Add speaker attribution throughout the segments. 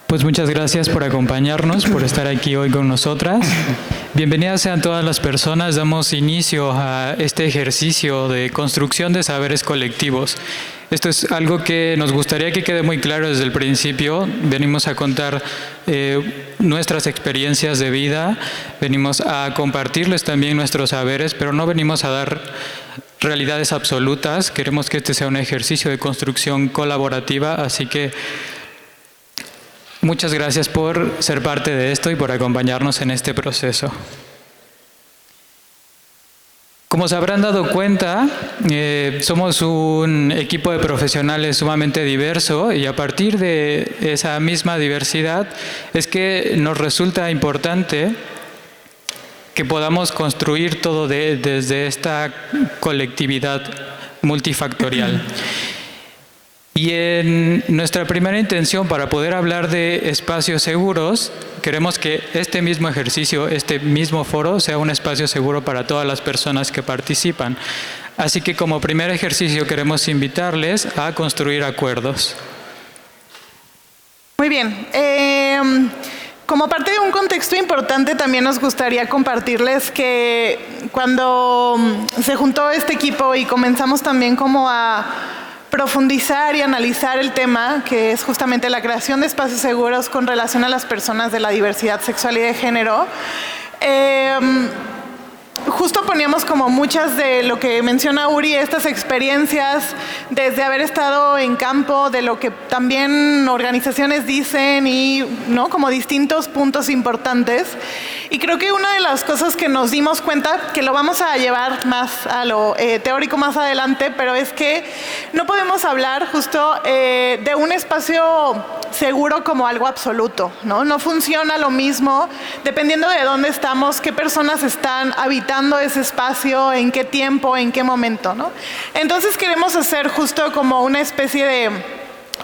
Speaker 1: Pues muchas gracias por acompañarnos, por estar aquí hoy con nosotras. Bienvenidas sean todas las personas. Damos inicio a este ejercicio de construcción de saberes colectivos. Esto es algo que nos gustaría que quede muy claro desde el principio. Venimos a contar nuestras experiencias de vida, venimos a compartirles también nuestros saberes, pero no venimos a dar realidades absolutas. Queremos que este sea un ejercicio de construcción colaborativa, así que muchas gracias por ser parte de esto y por acompañarnos en este proceso. Como se habrán dado cuenta, somos un equipo de profesionales sumamente diverso y a partir de esa misma diversidad es que nos resulta importante que podamos construir todo desde esta colectividad multifactorial. Y en nuestra primera intención para poder hablar de espacios seguros, queremos que este mismo ejercicio, este mismo foro, sea un espacio seguro para todas las personas que participan. Así que como primer ejercicio queremos invitarles a construir acuerdos.
Speaker 2: Muy bien. Como parte de un contexto importante, también nos gustaría compartirles que cuando se juntó este equipo y comenzamos también como a profundizar y analizar el tema, que es justamente la creación de espacios seguros con relación a las personas de la diversidad sexual y de género, justo poníamos como muchas de lo que menciona Uri, estas experiencias desde haber estado en campo, de lo que también organizaciones dicen y ¿no? como distintos puntos importantes. Y creo que una de las cosas que nos dimos cuenta, que lo vamos a llevar más a lo teórico más adelante, pero es que no podemos hablar justo de un espacio seguro como algo absoluto, ¿no? No funciona lo mismo dependiendo de dónde estamos, qué personas están habitando ese espacio, en qué tiempo, en qué momento, ¿no? Entonces queremos hacer justo como una especie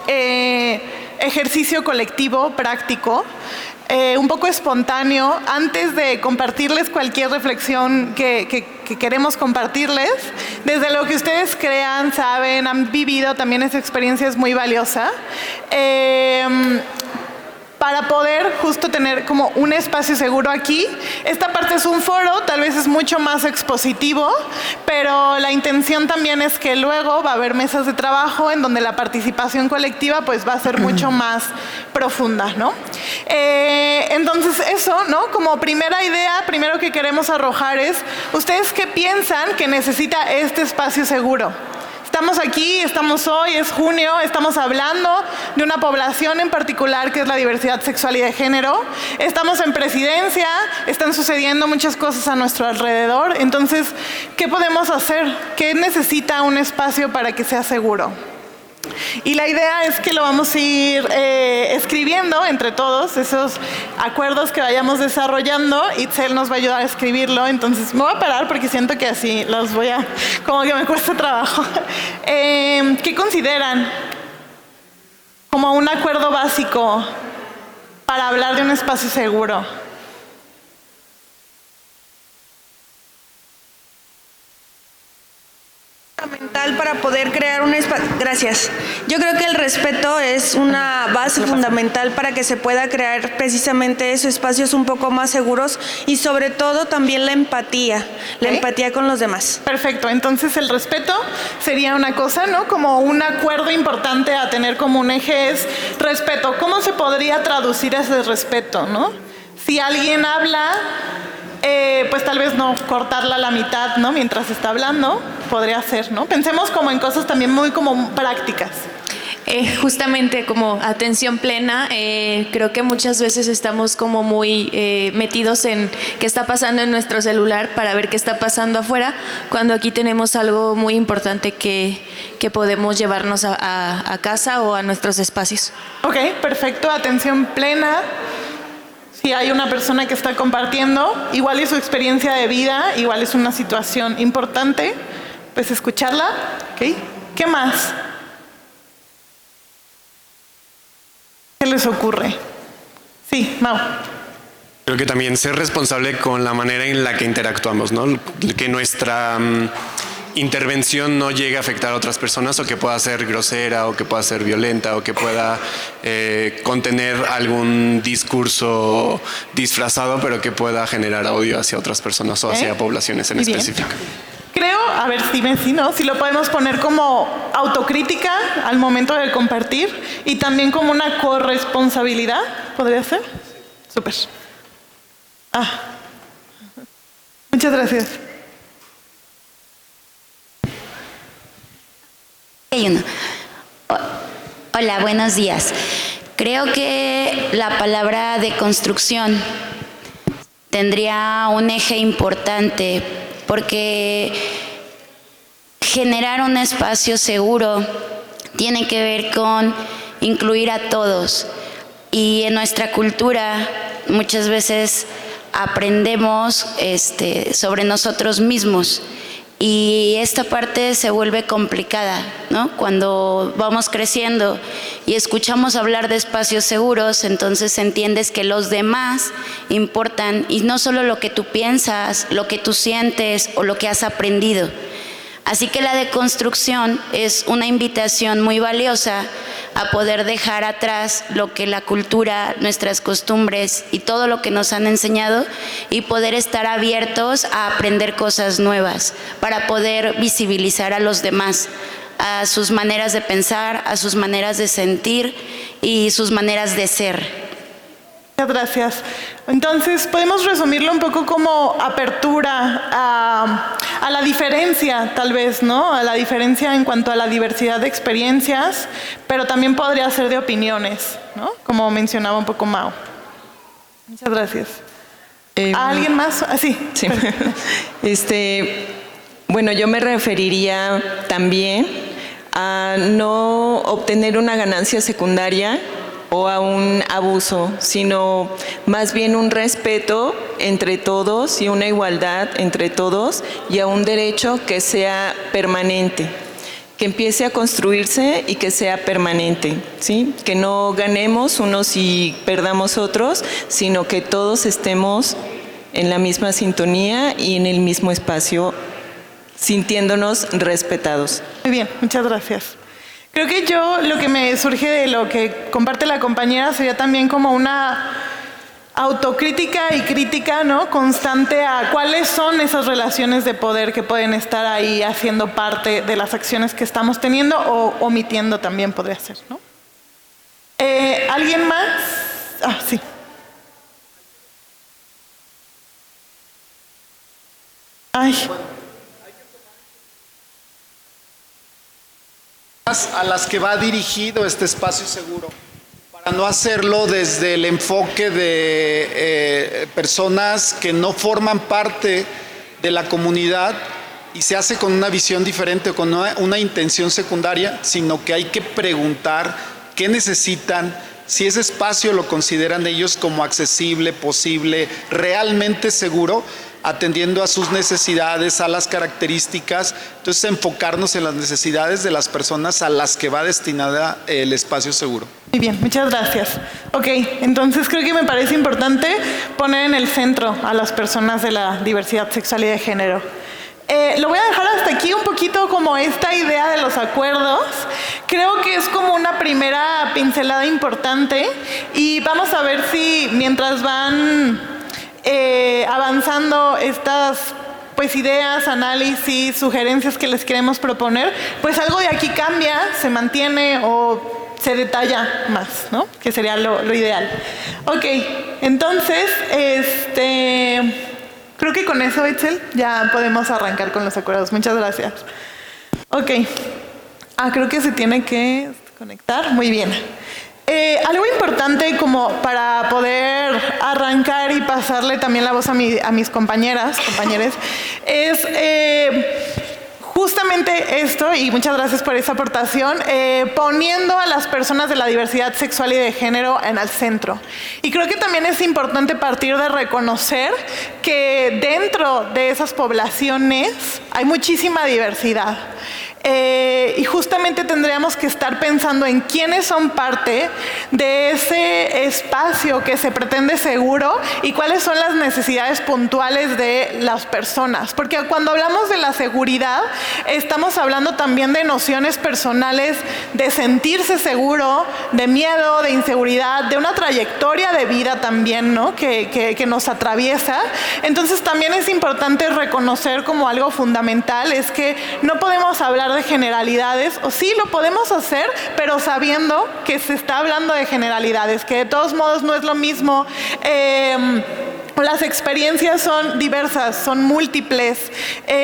Speaker 2: de ejercicio colectivo, práctico, un poco espontáneo, antes de compartirles cualquier reflexión que queremos compartirles. Desde lo que ustedes crean, saben, han vivido, también esa experiencia es muy valiosa. Para poder justo tener como un espacio seguro aquí. Esta parte es un foro, tal vez es mucho más expositivo, pero la intención también es que luego va a haber mesas de trabajo en donde la participación colectiva pues va a ser mucho más profunda, ¿no? Entonces eso, ¿no? Como primera idea, primero que queremos arrojar es, ¿ustedes qué piensan que necesita este espacio seguro? Estamos aquí, estamos hoy, es junio, estamos hablando de una población en particular que es la diversidad sexual y de género. Estamos en presidencia, están sucediendo muchas cosas a nuestro alrededor. Entonces, ¿qué podemos hacer? ¿Qué necesita un espacio para que sea seguro? Y la idea es que lo vamos a ir escribiendo entre todos, esos acuerdos que vayamos desarrollando. Itzel nos va a ayudar a escribirlo, entonces me voy a parar porque siento que así los voy a, como que me cuesta trabajo. ¿Qué consideran como un acuerdo básico para hablar de un espacio seguro?
Speaker 3: Fundamental para poder crear un espacio. Gracias. Yo creo que el respeto es una base fundamental para que se pueda crear precisamente esos espacios un poco más seguros y sobre todo también la empatía con los demás.
Speaker 2: Perfecto, entonces el respeto sería una cosa, ¿no? Como un acuerdo importante a tener como un eje es respeto. ¿Cómo se podría traducir ese respeto, no? Si alguien habla, pues tal vez no cortarla a la mitad, ¿no? Mientras está hablando, podría ser, ¿no? Pensemos como en cosas también muy como prácticas.
Speaker 4: Justamente como atención plena, creo que muchas veces estamos como muy metidos en qué está pasando en nuestro celular para ver qué está pasando afuera, cuando aquí tenemos algo muy importante que podemos llevarnos a casa o a nuestros espacios. Ok,
Speaker 2: perfecto, atención plena. Si hay una persona que está compartiendo, igual es su experiencia de vida, igual es una situación importante, pues escucharla, ¿ok? ¿Qué más? ¿Qué les ocurre? Sí, Mau.
Speaker 5: Creo que también ser responsable con la manera en la que interactuamos, ¿no? Que nuestra intervención no llegue a afectar a otras personas, o que pueda ser grosera, o que pueda ser violenta, o que pueda contener algún discurso disfrazado, pero que pueda generar odio hacia otras personas o hacia poblaciones en específico.
Speaker 2: Creo, a ver, si lo podemos poner como autocrítica al momento de compartir y también como una corresponsabilidad, ¿podría ser? Súper. Muchas gracias.
Speaker 6: Hola, buenos días. Creo que la palabra deconstrucción tendría un eje importante, porque generar un espacio seguro tiene que ver con incluir a todos. Y en nuestra cultura muchas veces aprendemos sobre nosotros mismos. Y esta parte se vuelve complicada, ¿no? Cuando vamos creciendo y escuchamos hablar de espacios seguros, entonces entiendes que los demás importan, y no solo lo que tú piensas, lo que tú sientes o lo que has aprendido. Así que la deconstrucción es una invitación muy valiosa a poder dejar atrás lo que la cultura, nuestras costumbres y todo lo que nos han enseñado, y poder estar abiertos a aprender cosas nuevas para poder visibilizar a los demás, a sus maneras de pensar, a sus maneras de sentir y sus maneras de ser.
Speaker 2: Muchas gracias. Entonces, podemos resumirlo un poco como apertura a la diferencia, tal vez, ¿no? A la diferencia en cuanto a la diversidad de experiencias, pero también podría ser de opiniones, ¿no? Como mencionaba un poco Mao. Muchas gracias. ¿A alguien más? Sí.
Speaker 7: Bueno, yo me referiría también a no obtener una ganancia secundaria o a un abuso, sino más bien un respeto entre todos y una igualdad entre todos, y a un derecho que sea permanente, que empiece a construirse y que sea permanente, ¿sí? Que no ganemos unos y perdamos otros, sino que todos estemos en la misma sintonía y en el mismo espacio, sintiéndonos respetados.
Speaker 2: Muy bien, muchas gracias. Creo que lo que me surge de lo que comparte la compañera sería también como una autocrítica y crítica, ¿no? Constante a cuáles son esas relaciones de poder que pueden estar ahí haciendo parte de las acciones que estamos teniendo o omitiendo también podría ser, ¿no? ¿Alguien más? Sí.
Speaker 8: A las que va dirigido este espacio seguro, para no hacerlo desde el enfoque de personas que no forman parte de la comunidad y se hace con una visión diferente o con una intención secundaria, sino que hay que preguntar qué necesitan, si ese espacio lo consideran ellos como accesible, posible, realmente seguro, atendiendo a sus necesidades, a las características. Entonces, enfocarnos en las necesidades de las personas a las que va destinada el espacio seguro.
Speaker 2: Muy bien, muchas gracias. Ok, entonces creo que me parece importante poner en el centro a las personas de la diversidad sexual y de género. Lo voy a dejar hasta aquí un poquito como esta idea de los acuerdos. Creo que es como una primera pincelada importante, y vamos a ver si mientras van avanzando estas ideas, análisis, sugerencias que les queremos proponer, pues algo de aquí cambia, se mantiene o se detalla más, ¿no? Que sería lo ideal. Ok, entonces, creo que con eso, Itzel, ya podemos arrancar con los acuerdos. Muchas gracias. Ok. Creo que se tiene que conectar. Muy bien. Algo importante como para poder arrancar y pasarle también la voz a mis compañeros, es justamente esto, y muchas gracias por esa aportación, poniendo a las personas de la diversidad sexual y de género en el centro. Y creo que también es importante partir de reconocer que dentro de esas poblaciones hay muchísima diversidad. Y justamente tendríamos que estar pensando en quiénes son parte de ese espacio que se pretende seguro y cuáles son las necesidades puntuales de las personas. Porque cuando hablamos de la seguridad, estamos hablando también de nociones personales de sentirse seguro, de miedo, de inseguridad, de una trayectoria de vida también, ¿no? que nos atraviesa. Entonces también es importante reconocer como algo fundamental, es que no podemos hablar de generalidades, o sí lo podemos hacer, pero sabiendo que se está hablando de generalidades, que de todos modos no es lo mismo. Las experiencias son diversas, son múltiples.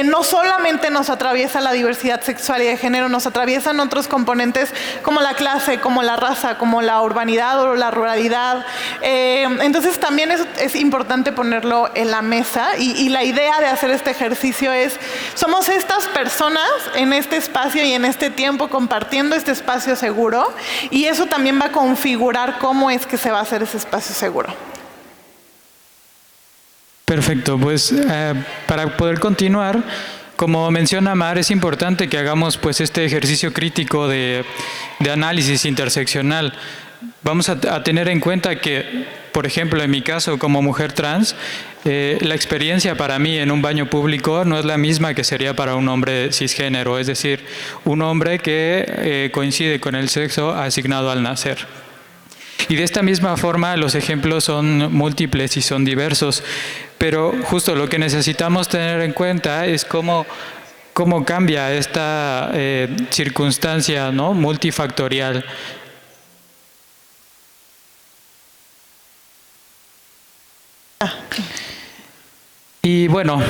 Speaker 2: No solamente nos atraviesa la diversidad sexual y de género, nos atraviesan otros componentes como la clase, como la raza, como la urbanidad o la ruralidad. Entonces también es importante ponerlo en la mesa y la idea de hacer este ejercicio es, somos estas personas en este espacio y en este tiempo compartiendo este espacio seguro, y eso también va a configurar cómo es que se va a hacer ese espacio seguro.
Speaker 1: Perfecto, pues para poder continuar, como menciona Mar, es importante que hagamos pues este ejercicio crítico de análisis interseccional. Vamos a tener en cuenta que, por ejemplo, en mi caso como mujer trans, la experiencia para mí en un baño público no es la misma que sería para un hombre cisgénero, es decir, un hombre que coincide con el sexo asignado al nacer. Y de esta misma forma los ejemplos son múltiples y son diversos, pero justo lo que necesitamos tener en cuenta es cómo cambia esta circunstancia, ¿no? multifactorial. Y bueno,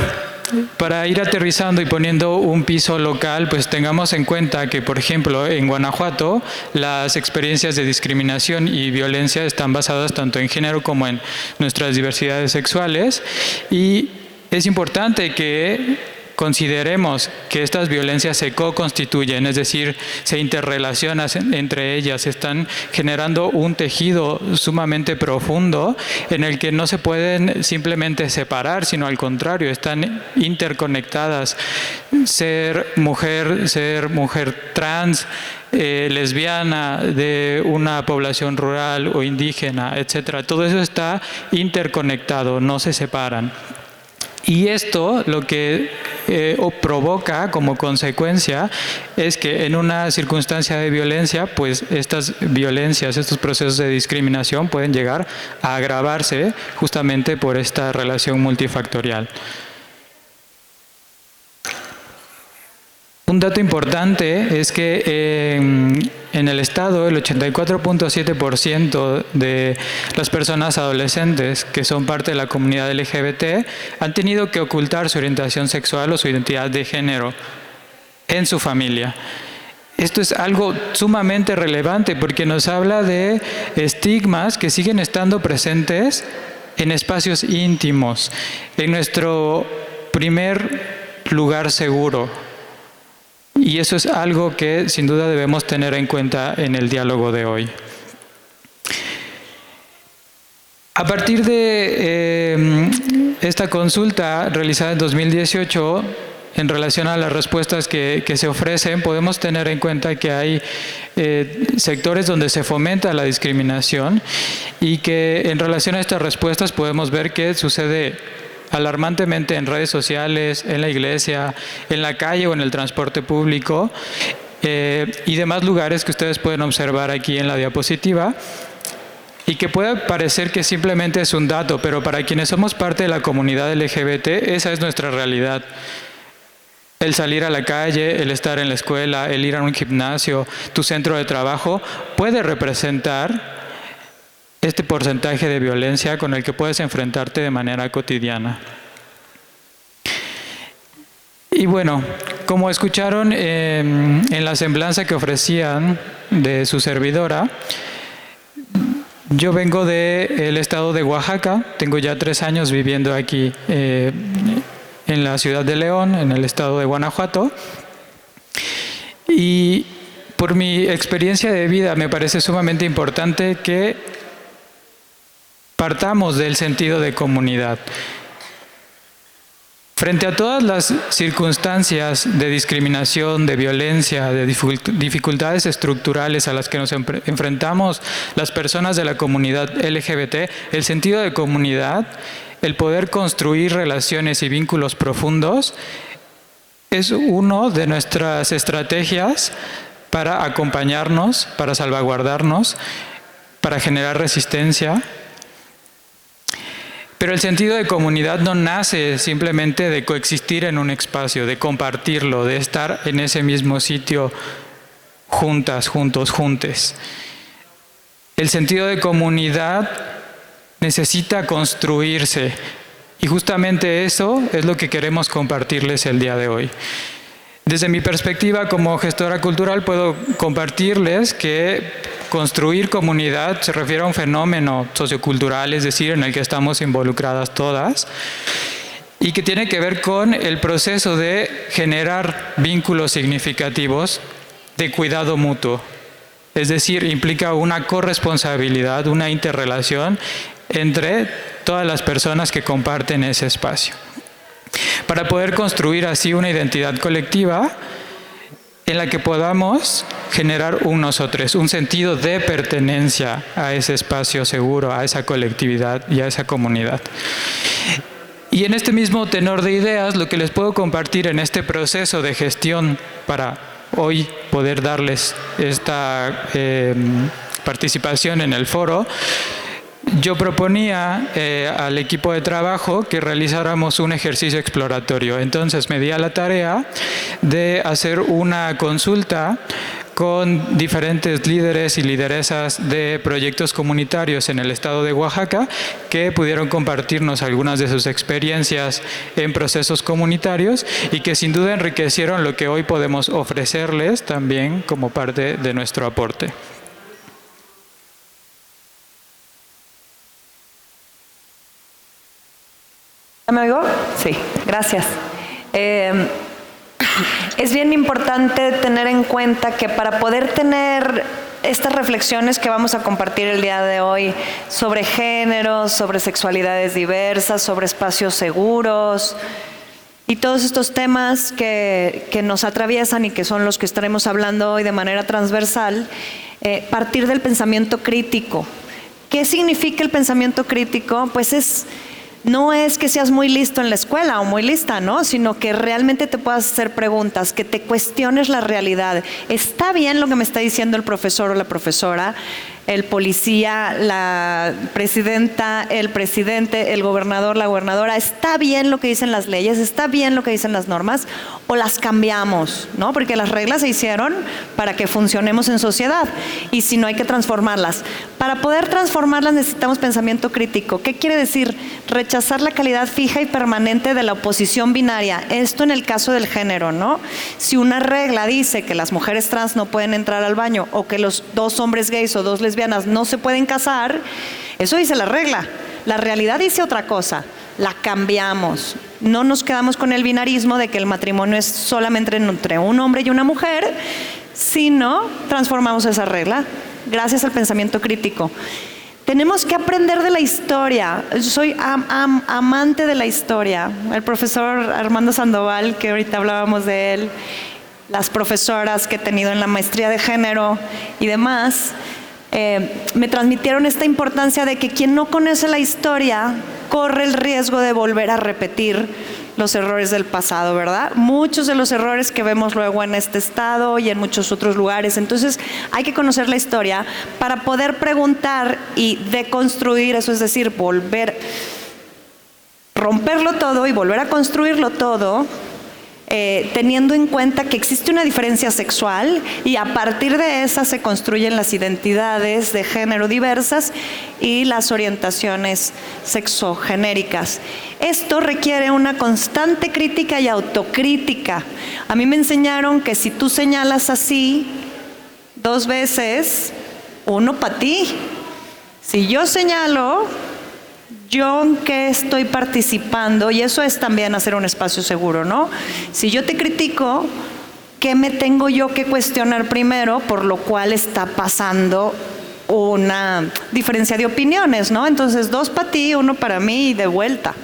Speaker 1: para ir aterrizando y poniendo un piso local, pues tengamos en cuenta que, por ejemplo, en Guanajuato, las experiencias de discriminación y violencia están basadas tanto en género como en nuestras diversidades sexuales, y es importante que consideremos que estas violencias se co-constituyen, es decir, se interrelacionan entre ellas, están generando un tejido sumamente profundo en el que no se pueden simplemente separar, sino al contrario, están interconectadas. Ser mujer trans, lesbiana, de una población rural o indígena, etcétera, todo eso está interconectado, no se separan. Y esto lo que provoca como consecuencia es que en una circunstancia de violencia, pues estas violencias, estos procesos de discriminación pueden llegar a agravarse justamente por esta relación multifactorial. Un dato importante es que en el Estado el 84.7% de las personas adolescentes que son parte de la comunidad LGBT han tenido que ocultar su orientación sexual o su identidad de género en su familia. Esto es algo sumamente relevante porque nos habla de estigmas que siguen estando presentes en espacios íntimos, en nuestro primer lugar seguro. Y eso es algo que sin duda debemos tener en cuenta en el diálogo de hoy. A partir de esta consulta realizada en 2018, en relación a las respuestas que se ofrecen, podemos tener en cuenta que hay sectores donde se fomenta la discriminación y que en relación a estas respuestas podemos ver que sucede alarmantemente en redes sociales, en la iglesia, en la calle o en el transporte público y demás lugares que ustedes pueden observar aquí en la diapositiva, y que puede parecer que simplemente es un dato, pero para quienes somos parte de la comunidad LGBT, esa es nuestra realidad. El salir a la calle, el estar en la escuela, el ir a un gimnasio, tu centro de trabajo, puede representar este porcentaje de violencia con el que puedes enfrentarte de manera cotidiana. Y bueno, como escucharon en la semblanza que ofrecían de su servidora, yo vengo del estado de Oaxaca, tengo ya 3 años viviendo aquí en la ciudad de León, en el estado de Guanajuato, y por mi experiencia de vida me parece sumamente importante que partamos del sentido de comunidad. Frente a todas las circunstancias de discriminación, de violencia, de dificultades estructurales a las que nos enfrentamos las personas de la comunidad LGBT, el sentido de comunidad, el poder construir relaciones y vínculos profundos, es una de nuestras estrategias para acompañarnos, para salvaguardarnos, para generar resistencia. Pero el sentido de comunidad no nace simplemente de coexistir en un espacio, de compartirlo, de estar en ese mismo sitio juntas, juntos, juntes. El sentido de comunidad necesita construirse y justamente eso es lo que queremos compartirles el día de hoy. Desde mi perspectiva como gestora cultural puedo compartirles que construir comunidad se refiere a un fenómeno sociocultural, es decir, en el que estamos involucradas todas, y que tiene que ver con el proceso de generar vínculos significativos de cuidado mutuo. Es decir, implica una corresponsabilidad, una interrelación entre todas las personas que comparten ese espacio. Para poder construir así una identidad colectiva en la que podamos generar un nosotros, un sentido de pertenencia a ese espacio seguro, a esa colectividad y a esa comunidad. Y en este mismo tenor de ideas, lo que les puedo compartir en este proceso de gestión para hoy poder darles esta participación en el foro, yo proponía al equipo de trabajo que realizáramos un ejercicio exploratorio. Entonces me di a la tarea de hacer una consulta con diferentes líderes y lideresas de proyectos comunitarios en el estado de Oaxaca que pudieron compartirnos algunas de sus experiencias en procesos comunitarios y que sin duda enriquecieron lo que hoy podemos ofrecerles también como parte de nuestro aporte.
Speaker 9: ¿Me oigo? Sí, gracias. Es bien importante tener en cuenta que para poder tener estas reflexiones que vamos a compartir el día de hoy sobre género, sobre sexualidades diversas, sobre espacios seguros y todos estos temas que nos atraviesan y que son los que estaremos hablando hoy de manera transversal, partir del pensamiento crítico. ¿Qué significa el pensamiento crítico? Pues no es que seas muy listo en la escuela o muy lista, ¿no? Sino que realmente te puedas hacer preguntas, que te cuestiones la realidad. ¿Está bien lo que me está diciendo el profesor o la profesora, el policía, la presidenta, el presidente, el gobernador, la gobernadora? ¿Está bien lo que dicen las leyes? ¿Está bien lo que dicen las normas? ¿O las cambiamos? ¿No? Porque las reglas se hicieron para que funcionemos en sociedad y si no hay que transformarlas. Para poder transformarlas necesitamos pensamiento crítico. ¿Qué quiere decir? Rechazar la calidad fija y permanente de la oposición binaria. Esto en el caso del género, ¿no? Si una regla dice que las mujeres trans no pueden entrar al baño o que los dos hombres gays o dos lesbianas no se pueden casar, eso dice la regla. La realidad dice otra cosa. La cambiamos. No nos quedamos con el binarismo de que el matrimonio es solamente entre un hombre y una mujer, sino transformamos esa regla gracias al pensamiento crítico. Tenemos que aprender de la historia. Soy amante de la historia. El profesor Armando Sandoval, que ahorita hablábamos de él, las profesoras que he tenido en la maestría de género y demás, me transmitieron esta importancia de que quien no conoce la historia corre el riesgo de volver a repetir los errores del pasado, ¿verdad? Muchos de los errores que vemos luego en este estado y en muchos otros lugares. Entonces hay que conocer la historia para poder preguntar y deconstruir, eso es decir, romperlo todo y volver a construirlo todo, teniendo en cuenta que existe una diferencia sexual y a partir de esa se construyen las identidades de género diversas y las orientaciones sexogenéricas. Esto requiere una constante crítica y autocrítica. A mí me enseñaron que si tú señalas así 2 veces, 1 para ti. Si yo señalo, yo en qué estoy participando, y eso es también hacer un espacio seguro, ¿no? Si yo te critico, ¿qué me tengo yo que cuestionar primero? Por lo cual está pasando una diferencia de opiniones, ¿no? Entonces 2 para ti, 1 para mí y de vuelta.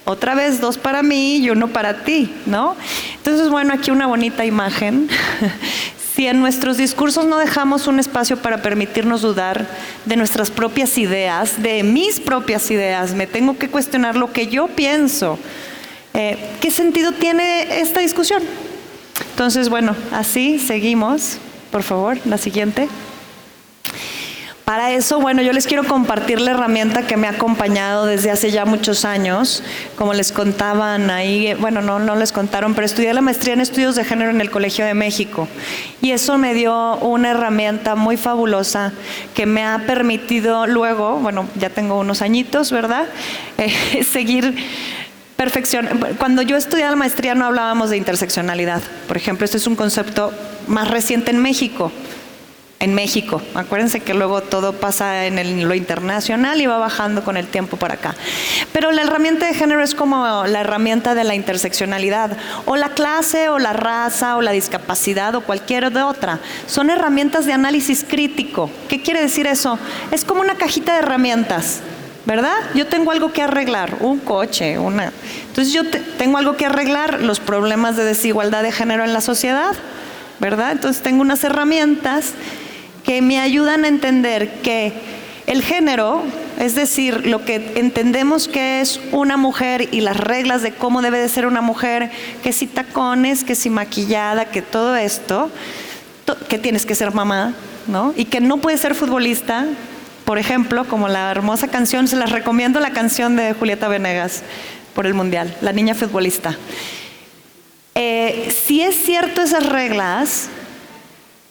Speaker 9: Otra vez 2 para mí y 1 para ti, ¿no? Entonces, bueno, aquí una bonita imagen. Si en nuestros discursos no dejamos un espacio para permitirnos dudar de nuestras propias ideas, de mis propias ideas, me tengo que cuestionar lo que yo pienso. ¿Qué sentido tiene esta discusión? Entonces, bueno, así seguimos. Por favor, la siguiente. Para eso, bueno, yo les quiero compartir la herramienta que me ha acompañado desde hace ya muchos años. Como les contaban ahí, bueno, no les contaron, pero estudié la maestría en estudios de género en el Colegio de México. Y eso me dio una herramienta muy fabulosa que me ha permitido luego, bueno, ya tengo unos añitos, ¿verdad? Seguir perfeccionando. Cuando yo estudié la maestría no hablábamos de interseccionalidad. Por ejemplo, este es un concepto más reciente en México. En México, acuérdense que luego todo pasa en lo internacional y va bajando con el tiempo para acá. Pero la herramienta de género es como la herramienta de la interseccionalidad, o la clase, o la raza, o la discapacidad, o cualquier otra. Son herramientas de análisis crítico. ¿Qué quiere decir eso? Es como una cajita de herramientas, ¿verdad? Yo tengo algo que arreglar, un coche, Entonces yo tengo algo que arreglar, los problemas de desigualdad de género en la sociedad, ¿verdad? Entonces tengo unas herramientas que me ayudan a entender que el género, es decir, lo que entendemos que es una mujer y las reglas de cómo debe de ser una mujer, que si tacones, que si maquillada, que todo esto, que tienes que ser mamá, ¿no? Y que no puedes ser futbolista, por ejemplo, como la hermosa canción, se las recomiendo la canción de Julieta Venegas por el Mundial, La niña futbolista. Si es cierto esas reglas,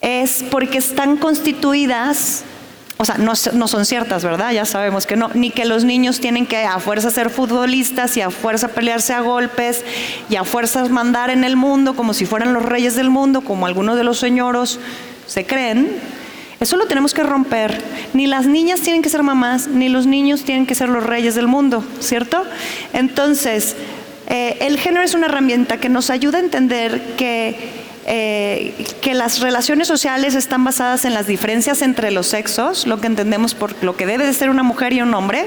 Speaker 9: es porque están constituidas, o sea, no son ciertas, ¿verdad? Ya sabemos que no, ni que los niños tienen que a fuerza ser futbolistas y a fuerza pelearse a golpes y a fuerzas mandar en el mundo como si fueran los reyes del mundo, como algunos de los señoros se creen. Eso lo tenemos que romper. Ni las niñas tienen que ser mamás, ni los niños tienen que ser los reyes del mundo, ¿cierto? Entonces, el género es una herramienta que nos ayuda a entender que las relaciones sociales están basadas en las diferencias entre los sexos, lo que entendemos por lo que debe de ser una mujer y un hombre,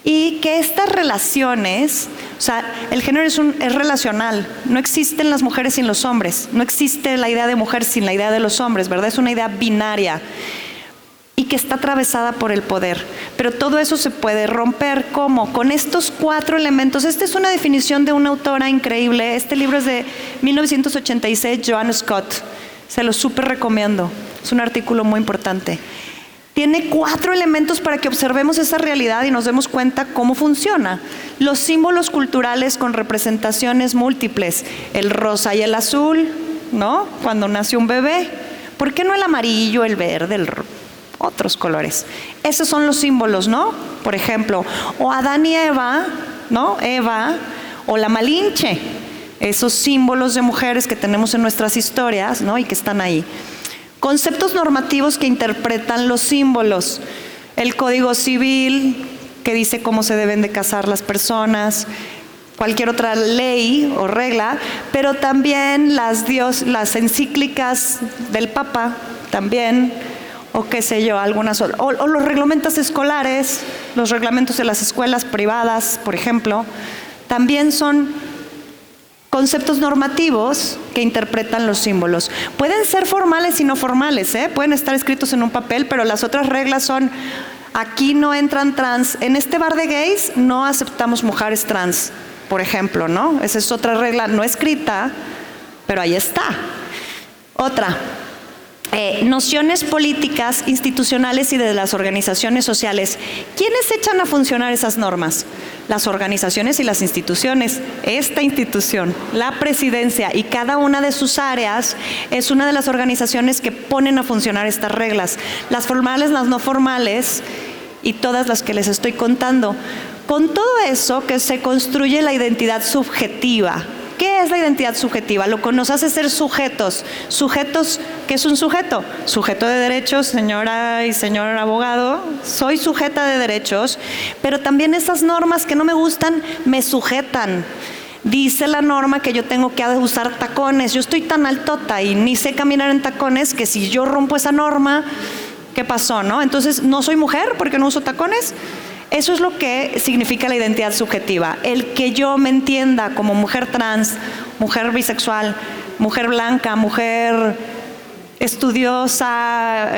Speaker 9: y que estas relaciones, o sea, el género es relacional, no existen las mujeres sin los hombres, no existe la idea de mujer sin la idea de los hombres, ¿verdad? Es una idea binaria y que está atravesada por el poder. Pero todo eso se puede romper, ¿cómo? Con estos 4 elementos. Esta es una definición de una autora increíble. Este libro es de 1986, Joanna Scott. Se lo súper recomiendo. Es un artículo muy importante. Tiene 4 elementos para que observemos esa realidad y nos demos cuenta cómo funciona. Los símbolos culturales con representaciones múltiples. El rosa y el azul, ¿no? Cuando nace un bebé. ¿Por qué no el amarillo, el verde, el rojo? Otros colores. Esos son los símbolos, ¿no? Por ejemplo, o Adán y Eva, ¿no? Eva, o la Malinche. Esos símbolos de mujeres que tenemos en nuestras historias, ¿no? Y que están ahí. Conceptos normativos que interpretan los símbolos. El Código Civil, que dice cómo se deben de casar las personas. Cualquier otra ley o regla, pero también las encíclicas del Papa, también, o qué sé yo, algunas, o los reglamentos escolares, los reglamentos de las escuelas privadas, por ejemplo, también son conceptos normativos que interpretan los símbolos. Pueden ser formales y no formales, pueden estar escritos en un papel, pero las otras reglas son, aquí no entran trans, en este bar de gays no aceptamos mujeres trans, por ejemplo, ¿no? Esa es otra regla no escrita, pero ahí está. Otra. Nociones políticas, institucionales y de las organizaciones sociales. ¿Quiénes echan a funcionar esas normas? Las organizaciones y las instituciones. Esta institución, la presidencia y cada una de sus áreas es una de las organizaciones que ponen a funcionar estas reglas. Las formales, las no formales y todas las que les estoy contando. Con todo eso que se construye la identidad subjetiva. ¿Qué es la identidad subjetiva? Lo que nos hace ser sujetos. Sujetos, ¿qué es un sujeto? Sujeto de derechos, señora y señor abogado. Soy sujeta de derechos, pero también esas normas que no me gustan me sujetan. Dice la norma que yo tengo que usar tacones. Yo estoy tan altota y ni sé caminar en tacones que si yo rompo esa norma, ¿qué pasó, no? Entonces, ¿no soy mujer porque no uso tacones? Eso es lo que significa la identidad subjetiva. El que yo me entienda como mujer trans, mujer bisexual, mujer blanca, mujer estudiosa,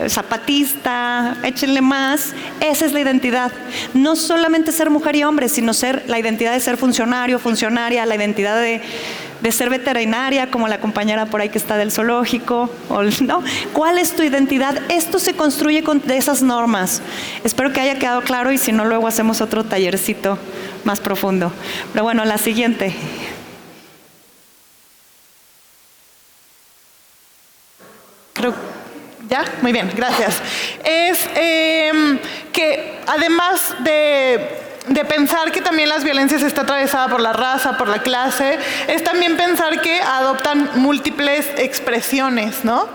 Speaker 9: zapatista, échenle más, esa es la identidad. No solamente ser mujer y hombre, sino ser la identidad de ser funcionario, funcionaria, la identidad de ser veterinaria, como la compañera por ahí que está del zoológico, ¿no? ¿Cuál es tu identidad? Esto se construye de esas normas. Espero que haya quedado claro y si no, luego hacemos otro tallercito más profundo. Pero bueno, la siguiente.
Speaker 2: Creo, ¿ya? Muy bien, gracias. Es que además de pensar que también las violencias está atravesada por la raza, por la clase, es también pensar que adoptan múltiples expresiones, ¿no?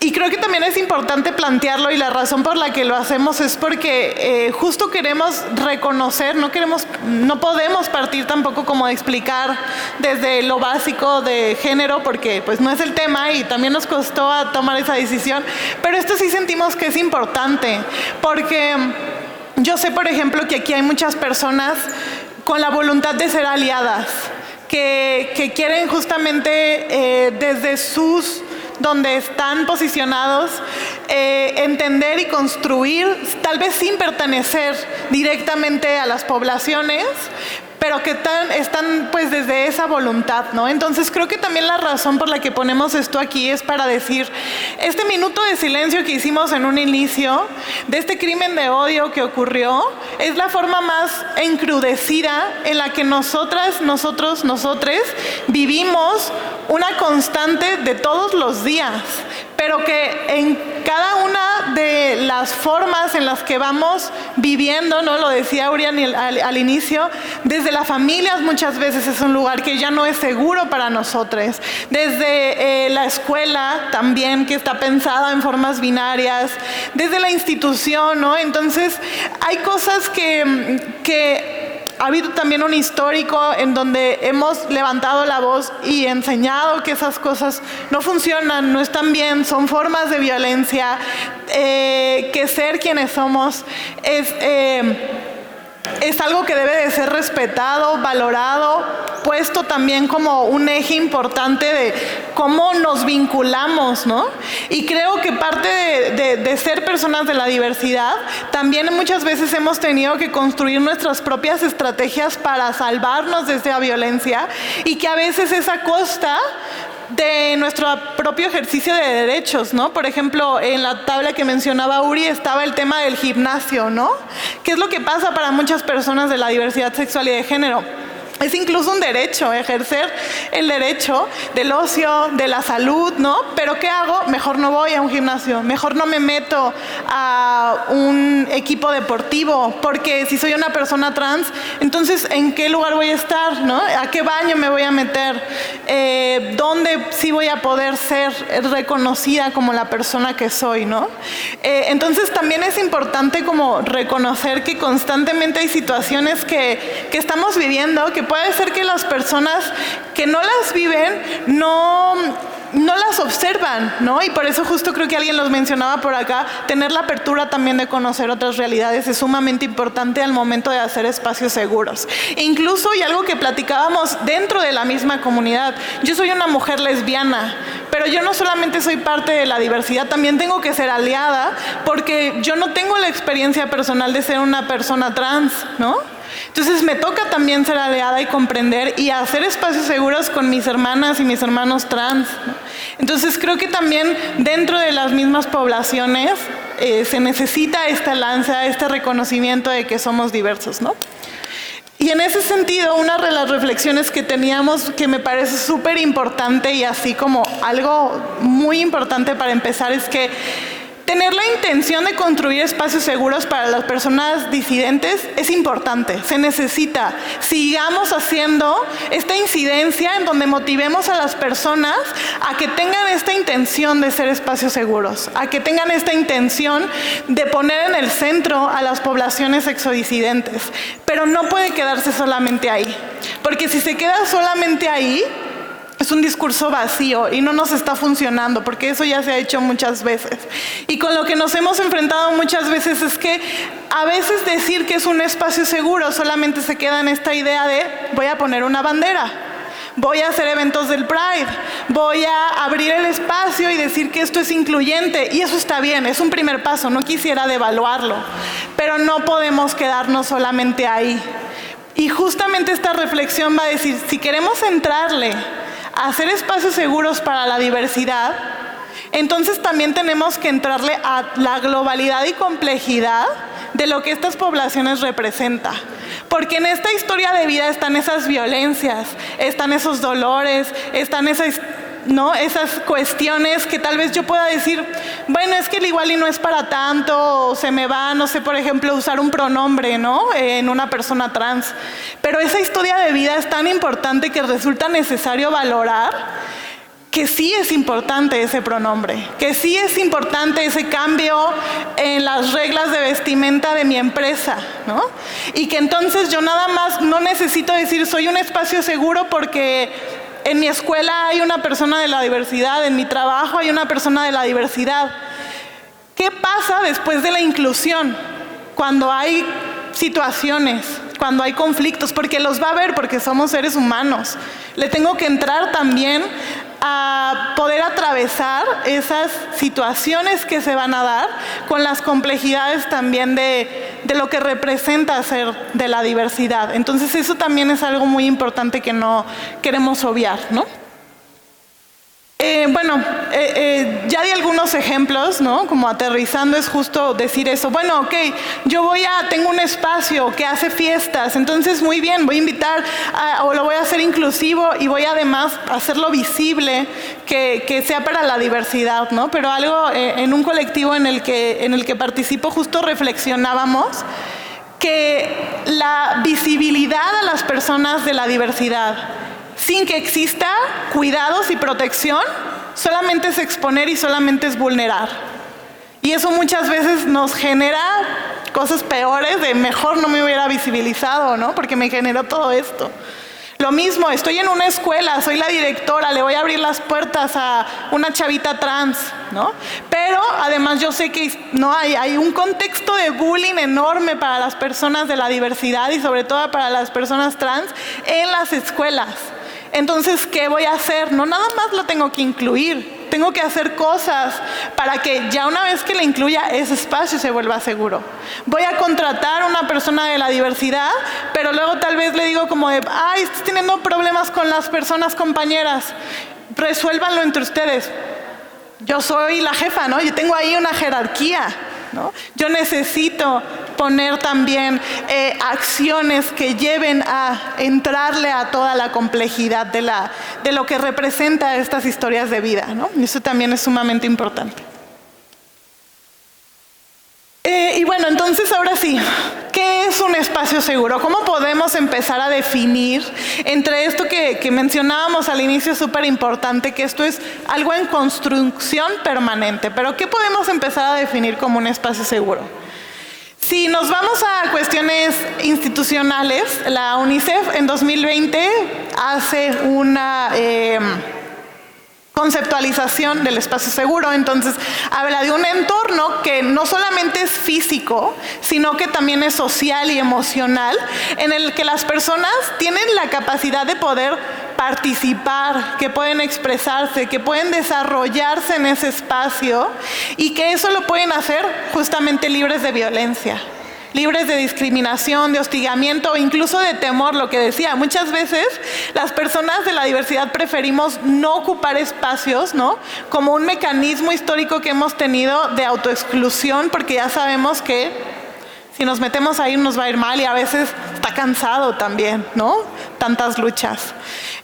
Speaker 2: Y creo que también es importante plantearlo y la razón por la que lo hacemos es porque justo queremos reconocer, no podemos partir tampoco como de explicar desde lo básico de género porque pues no es el tema y también nos costó tomar esa decisión, pero esto sí sentimos que es importante porque yo sé, por ejemplo, que aquí hay muchas personas con la voluntad de ser aliadas, que quieren justamente desde donde están posicionados, entender y construir, tal vez sin pertenecer directamente a las poblaciones, pero que están pues desde esa voluntad, ¿no? Entonces creo que también la razón por la que ponemos esto aquí es para decir, este minuto de silencio que hicimos en un inicio, de este crimen de odio que ocurrió, es la forma más encrudecida en la que nosotres vivimos una constante de todos los días, pero que en cada una de las formas en las que vamos viviendo, ¿no? Lo decía Urian al inicio, desde las familias muchas veces es un lugar que ya no es seguro para nosotros, desde la escuela también que está pensada en formas binarias, desde la institución, ¿no? Entonces hay cosas que ha habido también un histórico en donde hemos levantado la voz y enseñado que esas cosas no funcionan, no están bien, son formas de violencia, que ser quienes somos es algo que debe de ser respetado, valorado, puesto también como un eje importante de cómo nos vinculamos, ¿no? Y creo que parte de ser personas de la diversidad, también muchas veces hemos tenido que construir nuestras propias estrategias para salvarnos de esa violencia y que a veces es a costa de nuestro propio ejercicio de derechos, ¿no? Por ejemplo, en la tabla que mencionaba Uri estaba el tema del gimnasio, ¿no? ¿Qué es lo que pasa para muchas personas de la diversidad sexual y de género? Es incluso un derecho, ejercer el derecho del ocio, de la salud, ¿no? Pero ¿qué hago? Mejor no voy a un gimnasio, mejor no me meto a un equipo deportivo, porque si soy una persona trans, entonces ¿en qué lugar voy a estar, no? ¿A qué baño me voy a meter? ¿Dónde sí voy a poder ser reconocida como la persona que soy, ¿no? Entonces también es importante como reconocer que constantemente hay situaciones que estamos viviendo, que puede ser que las personas que no las viven no las observan, ¿no? Y por eso justo creo que alguien los mencionaba por acá, tener la apertura también de conocer otras realidades es sumamente importante al momento de hacer espacios seguros. Incluso, y algo que platicábamos dentro de la misma comunidad, yo soy una mujer lesbiana, pero yo no solamente soy parte de la diversidad, también tengo que ser aliada, porque yo no tengo la experiencia personal de ser una persona trans, ¿no? Entonces me toca también ser aliada y comprender y hacer espacios seguros con mis hermanas y mis hermanos trans, ¿no? Entonces creo que también dentro de las mismas poblaciones se necesita esta lanza, este reconocimiento de que somos diversos, ¿no? Y en ese sentido, una de las reflexiones que teníamos que me parece súper importante y así como algo muy importante para empezar es que tener la intención de construir espacios seguros para las personas disidentes es importante, se necesita. Sigamos haciendo esta incidencia en donde motivemos a las personas a que tengan esta intención de ser espacios seguros, a que tengan esta intención de poner en el centro a las poblaciones sexodisidentes. Pero no puede quedarse solamente ahí, porque si se queda solamente ahí, Es un discurso vacío y no nos está funcionando porque eso ya se ha hecho muchas veces. Y con lo que nos hemos enfrentado muchas veces es que a veces decir que es un espacio seguro solamente se queda en esta idea de voy a poner una bandera, voy a hacer eventos del Pride, voy a abrir el espacio y decir que esto es incluyente. Y eso está bien, es un primer paso, no quisiera devaluarlo, pero no podemos quedarnos solamente ahí. Y justamente esta reflexión va a decir, si queremos entrarle a hacer espacios seguros para la diversidad, entonces también tenemos que entrarle a la globalidad y complejidad de lo que estas poblaciones representan. Porque en esta historia de vida están esas violencias, están esos dolores, están esas cuestiones que tal vez yo pueda decir, bueno, es que el igual y no es para tanto, o se me va, no sé, por ejemplo, usar un pronombre, ¿no? En una persona trans. Pero esa historia de vida es tan importante que resulta necesario valorar que sí es importante ese pronombre, que sí es importante ese cambio en las reglas de vestimenta de mi empresa, ¿no? Y que entonces yo nada más no necesito decir soy un espacio seguro porque en mi escuela hay una persona de la diversidad, en mi trabajo hay una persona de la diversidad. ¿Qué pasa después de la inclusión? Cuando hay situaciones, cuando hay conflictos, porque los va a haber, porque somos seres humanos. Le tengo que entrar también a poder atravesar esas situaciones que se van a dar con las complejidades también de lo que representa ser de la diversidad. Entonces eso también es algo muy importante que no queremos obviar, ¿no? Ya di algunos ejemplos, ¿no? Como aterrizando es justo decir eso. Bueno, ok, tengo un espacio que hace fiestas, entonces muy bien, voy a invitar, o lo voy a hacer inclusivo y voy además a hacerlo visible, que sea para la diversidad, ¿no? Pero algo en un colectivo en el que participo justo reflexionábamos que la visibilidad a las personas de la diversidad sin que exista cuidados y protección, solamente es exponer y solamente es vulnerar. Y eso muchas veces nos genera cosas peores de mejor no me hubiera visibilizado, ¿no? Porque me generó todo esto. Lo mismo, estoy en una escuela, soy la directora, le voy a abrir las puertas a una chavita trans, ¿no? Pero además yo sé que no hay un contexto de bullying enorme para las personas de la diversidad y sobre todo para las personas trans en las escuelas. Entonces, ¿qué voy a hacer? No nada más lo tengo que incluir, tengo que hacer cosas para que ya una vez que la incluya, ese espacio se vuelva seguro. Voy a contratar a una persona de la diversidad, pero luego tal vez le digo como de, ay, estás teniendo problemas con las personas compañeras, resuélvanlo entre ustedes. Yo soy la jefa, ¿no? Yo tengo ahí una jerarquía, ¿no? Yo necesito poner también acciones que lleven a entrarle a toda la complejidad de lo que representa estas historias de vida, ¿no? Y eso también es sumamente importante. Y bueno, entonces ahora sí, ¿qué es un espacio seguro? ¿Cómo podemos empezar a definir entre esto que mencionábamos al inicio, súper importante, que esto es algo en construcción permanente? Pero ¿qué podemos empezar a definir como un espacio seguro? Si nos vamos a cuestiones institucionales, la UNICEF en 2020 hace una conceptualización del espacio seguro. Entonces habla de un entorno que no solamente es físico, sino que también es social y emocional, en el que las personas tienen la capacidad de poder participar, que pueden expresarse, que pueden desarrollarse en ese espacio y que eso lo pueden hacer justamente libres de violencia, libres de discriminación, de hostigamiento o incluso de temor. Lo que decía, muchas veces las personas de la diversidad preferimos no ocupar espacios, ¿no? Como un mecanismo histórico que hemos tenido de autoexclusión, porque ya sabemos que si nos metemos ahí nos va a ir mal y a veces está cansado también, ¿no? Tantas luchas.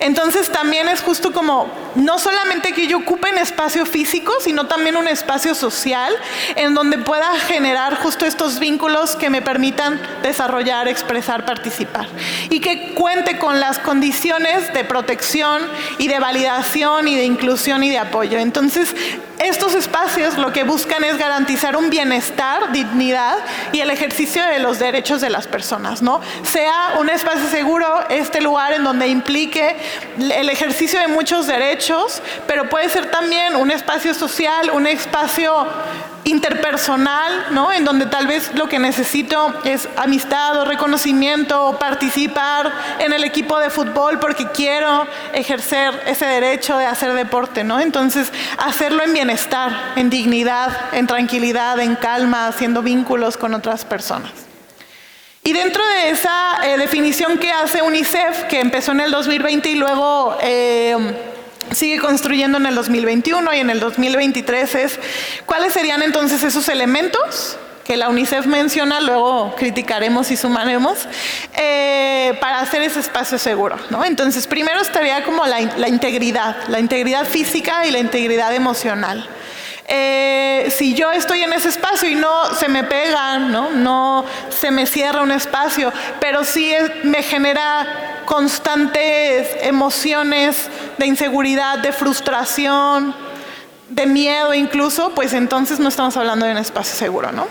Speaker 2: Entonces también es justo como, no solamente que yo ocupe un espacio físico, sino también un espacio social en donde pueda generar justo estos vínculos que me permitan desarrollar, expresar, participar. Y que cuente con las condiciones de protección y de validación y de inclusión y de apoyo. Entonces, Estos espacios lo que buscan es garantizar un bienestar, dignidad y el ejercicio de los derechos de las personas, ¿no? Sea un espacio seguro, este lugar en donde implique el ejercicio de muchos derechos, pero puede ser también un espacio social, un espacio interpersonal, ¿no? En donde tal vez lo que necesito es amistad o reconocimiento o participar en el equipo de fútbol porque quiero ejercer ese derecho de hacer deporte, ¿no? Entonces, hacerlo en bienestar, en dignidad, en tranquilidad, en calma, haciendo vínculos con otras personas. Y dentro de esa definición que hace UNICEF, que empezó en el 2020 y luego sigue construyendo en el 2021 y en el 2023, es ¿cuáles serían entonces esos elementos que la UNICEF menciona? Luego criticaremos y sumaremos para hacer ese espacio seguro, ¿no? Entonces, primero estaría como la integridad física y la integridad emocional. Si yo estoy en ese espacio y no se me pega, no se me cierra un espacio, pero sí me genera constantes emociones de inseguridad, de frustración, de miedo incluso, pues entonces no estamos hablando de un espacio seguro, ¿no?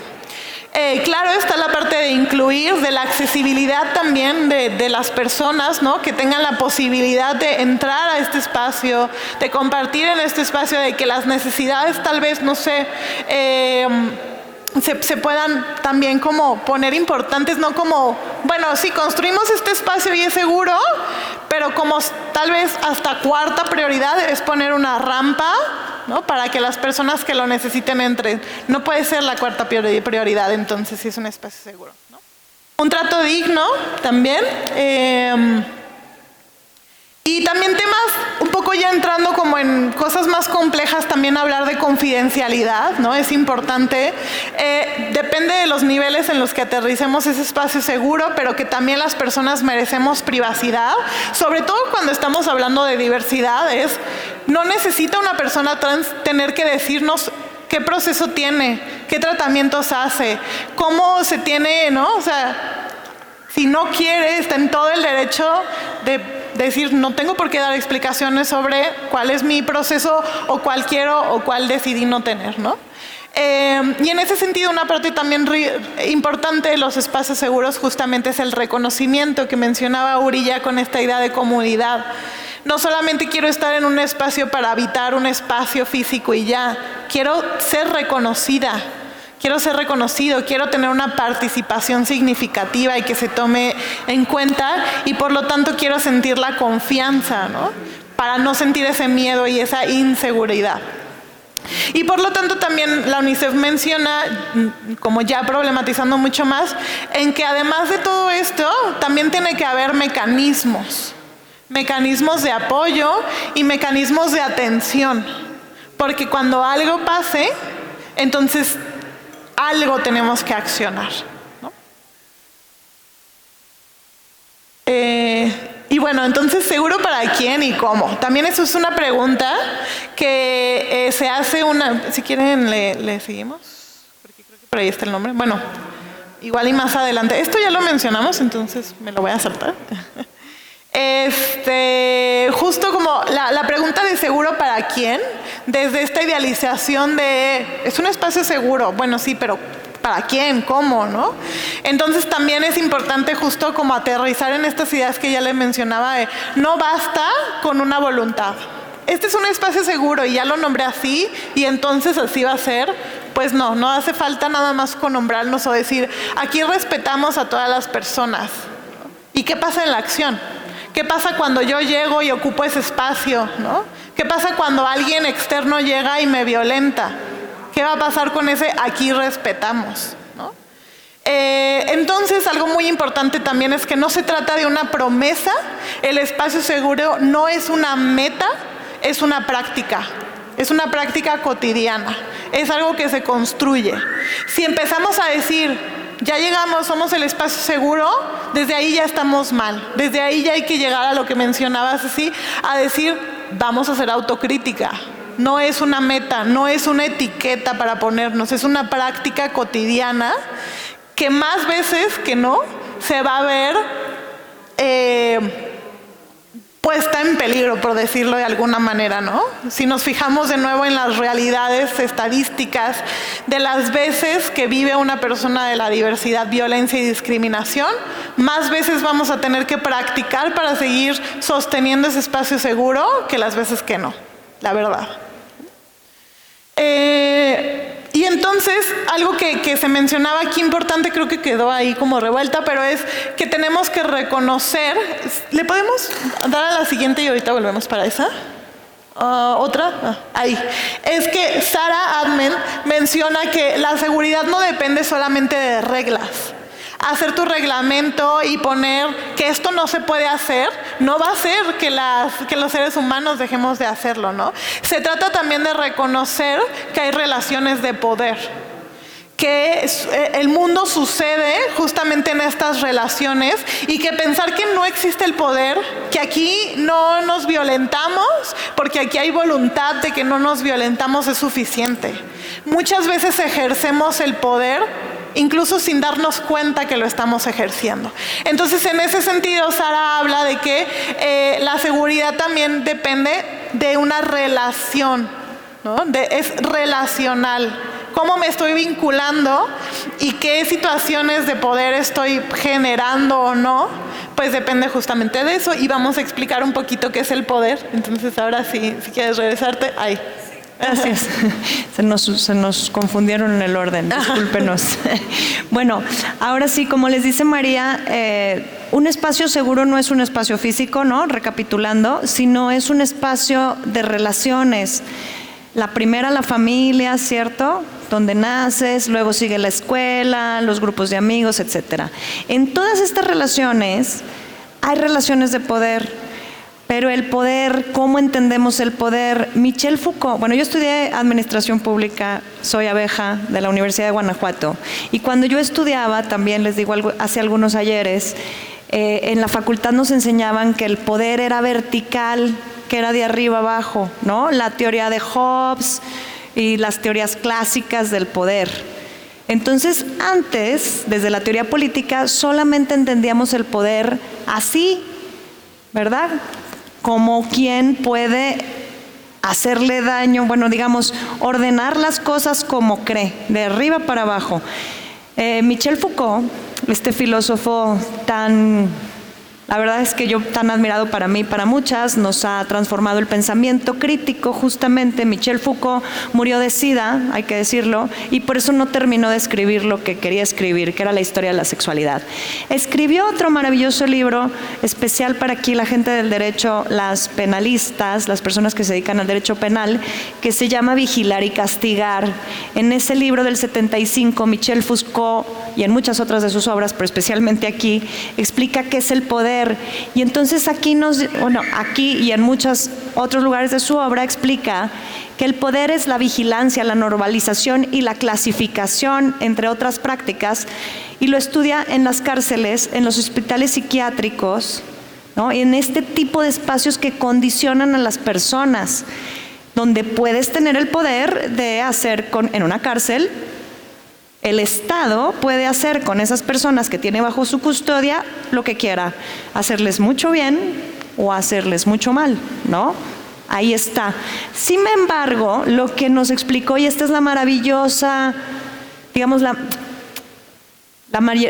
Speaker 2: Claro, está la parte de incluir, de la accesibilidad también de las personas, ¿no? Que tengan la posibilidad de entrar a este espacio, de compartir en este espacio, de que las necesidades tal vez, no sé, se puedan también como poner importantes, no como, bueno, sí, construimos este espacio y es seguro, pero como tal vez hasta cuarta prioridad es poner una rampa, ¿no? Para que las personas que lo necesiten entren. No puede ser la cuarta prioridad, entonces, si es un espacio seguro, ¿no? Un trato digno también. Y también temas, un poco ya entrando como en cosas más complejas, también hablar de confidencialidad, ¿no? Es importante, depende de los niveles en los que aterricemos ese espacio seguro, pero que también las personas merecemos privacidad, sobre todo cuando estamos hablando de diversidad. No necesita una persona trans tener que decirnos qué proceso tiene, qué tratamientos hace, cómo se tiene, ¿no? O sea, si no quiere, está en todo el derecho de decir, no tengo por qué dar explicaciones sobre cuál es mi proceso o cuál quiero o cuál decidí no tener, ¿no? Y en ese sentido, una parte también importante de los espacios seguros justamente es el reconocimiento que mencionaba Uri ya con esta idea de comunidad. No solamente quiero estar en un espacio para habitar un espacio físico y ya, quiero ser reconocida. Quiero ser reconocido, quiero tener una participación significativa y que se tome en cuenta, y por lo tanto quiero sentir la confianza, ¿no? Para no sentir ese miedo y esa inseguridad. Y por lo tanto también la UNICEF menciona, como ya problematizando mucho más, en que además de todo esto también tiene que haber mecanismos de apoyo y mecanismos de atención, porque cuando algo pase, entonces algo tenemos que accionar, ¿no? Y bueno, entonces, ¿seguro para quién y cómo? También eso es una pregunta que se hace si quieren le seguimos, porque creo que por ahí está el nombre. Bueno, igual y más adelante. Esto ya lo mencionamos, entonces me lo voy a saltar. Justo como la pregunta de seguro para quién, desde esta idealización de es un espacio seguro, bueno sí, pero ¿para quién? ¿Cómo? ¿No? Entonces también es importante justo como aterrizar en estas ideas que ya le mencionaba de no basta con una voluntad. Este es un espacio seguro y ya lo nombré así y entonces así va a ser. Pues no hace falta nada más con nombrarnos o decir aquí respetamos a todas las personas. ¿Y qué pasa en la acción? ¿Qué pasa cuando yo llego y ocupo ese espacio, ¿no? ¿Qué pasa cuando alguien externo llega y me violenta? ¿Qué va a pasar con ese aquí respetamos, ¿no? Entonces, algo muy importante también es que no se trata de una promesa. El espacio seguro no es una meta, es una práctica. Es una práctica cotidiana. Es algo que se construye. Si empezamos a decir, ya llegamos, somos el espacio seguro, desde ahí ya estamos mal. Desde ahí ya hay que llegar a lo que mencionabas así, a decir, vamos a hacer autocrítica. No es una meta, no es una etiqueta para ponernos, es una práctica cotidiana que más veces que no se va a ver puesta en peligro, por decirlo de alguna manera, ¿no? Si nos fijamos de nuevo en las realidades estadísticas de las veces que vive una persona de la diversidad, violencia y discriminación, más veces vamos a tener que practicar para seguir sosteniendo ese espacio seguro que las veces que no, la verdad. Y entonces, algo que se mencionaba aquí importante, creo que quedó ahí como revuelta, pero es que tenemos que reconocer. ¿Le podemos dar a la siguiente y ahorita volvemos para esa? ¿Otra? Ahí. Es que Sara Admen menciona que la seguridad no depende solamente de reglas. Hacer tu reglamento y poner que esto no se puede hacer, no va a hacer que los seres humanos dejemos de hacerlo, ¿no? Se trata también de reconocer que hay relaciones de poder, que el mundo sucede justamente en estas relaciones y que pensar que no existe el poder, que aquí no nos violentamos, porque aquí hay voluntad de que no nos violentamos es suficiente. Muchas veces ejercemos el poder incluso sin darnos cuenta que lo estamos ejerciendo. Entonces, en ese sentido, Sara habla de que la seguridad también depende de una relación, ¿no? Es relacional. ¿Cómo me estoy vinculando y qué situaciones de poder estoy generando o no? Pues depende justamente de eso y vamos a explicar un poquito qué es el poder. Entonces, ahora sí, si quieres regresarte, ahí.
Speaker 9: Gracias. Se nos confundieron en el orden, discúlpenos. Bueno, ahora sí, como les dice María, un espacio seguro no es un espacio físico, ¿no? Recapitulando, sino es un espacio de relaciones. La primera, la familia, ¿cierto? Donde naces, luego sigue la escuela, los grupos de amigos, etcétera. En todas estas relaciones hay relaciones de poder. Pero el poder, ¿cómo entendemos el poder? Michel Foucault, bueno, yo estudié Administración Pública, soy abeja de la Universidad de Guanajuato, y cuando yo estudiaba, también les digo hace algunos ayeres, en la facultad nos enseñaban que el poder era vertical, que era de arriba abajo, ¿no? La teoría de Hobbes y las teorías clásicas del poder. Entonces, antes, desde la teoría política, solamente entendíamos el poder así, ¿verdad? Como quien puede hacerle daño, bueno, digamos, ordenar las cosas como cree, de arriba para abajo. Michel Foucault, este filósofo la verdad es que yo tan admirado para mí, para muchas, nos ha transformado el pensamiento crítico. Justamente Michel Foucault murió de SIDA, hay que decirlo, y por eso no terminó de escribir lo que quería escribir, que era la historia de la sexualidad. Escribió otro maravilloso libro, especial para aquí la gente del derecho, las penalistas, las personas que se dedican al derecho penal, que se llama Vigilar y Castigar. En ese libro del 75, Michel Foucault, y en muchas otras de sus obras, pero especialmente aquí, explica qué es el poder. Y entonces aquí y en muchos otros lugares de su obra explica que el poder es la vigilancia, la normalización y la clasificación, entre otras prácticas, y lo estudia en las cárceles, en los hospitales psiquiátricos, ¿no? En este tipo de espacios que condicionan a las personas, donde puedes tener el poder de hacer en una cárcel. El Estado puede hacer con esas personas que tiene bajo su custodia lo que quiera, hacerles mucho bien o hacerles mucho mal, ¿no? Ahí está. Sin embargo, lo que nos explicó, y esta es la maravillosa, digamos, la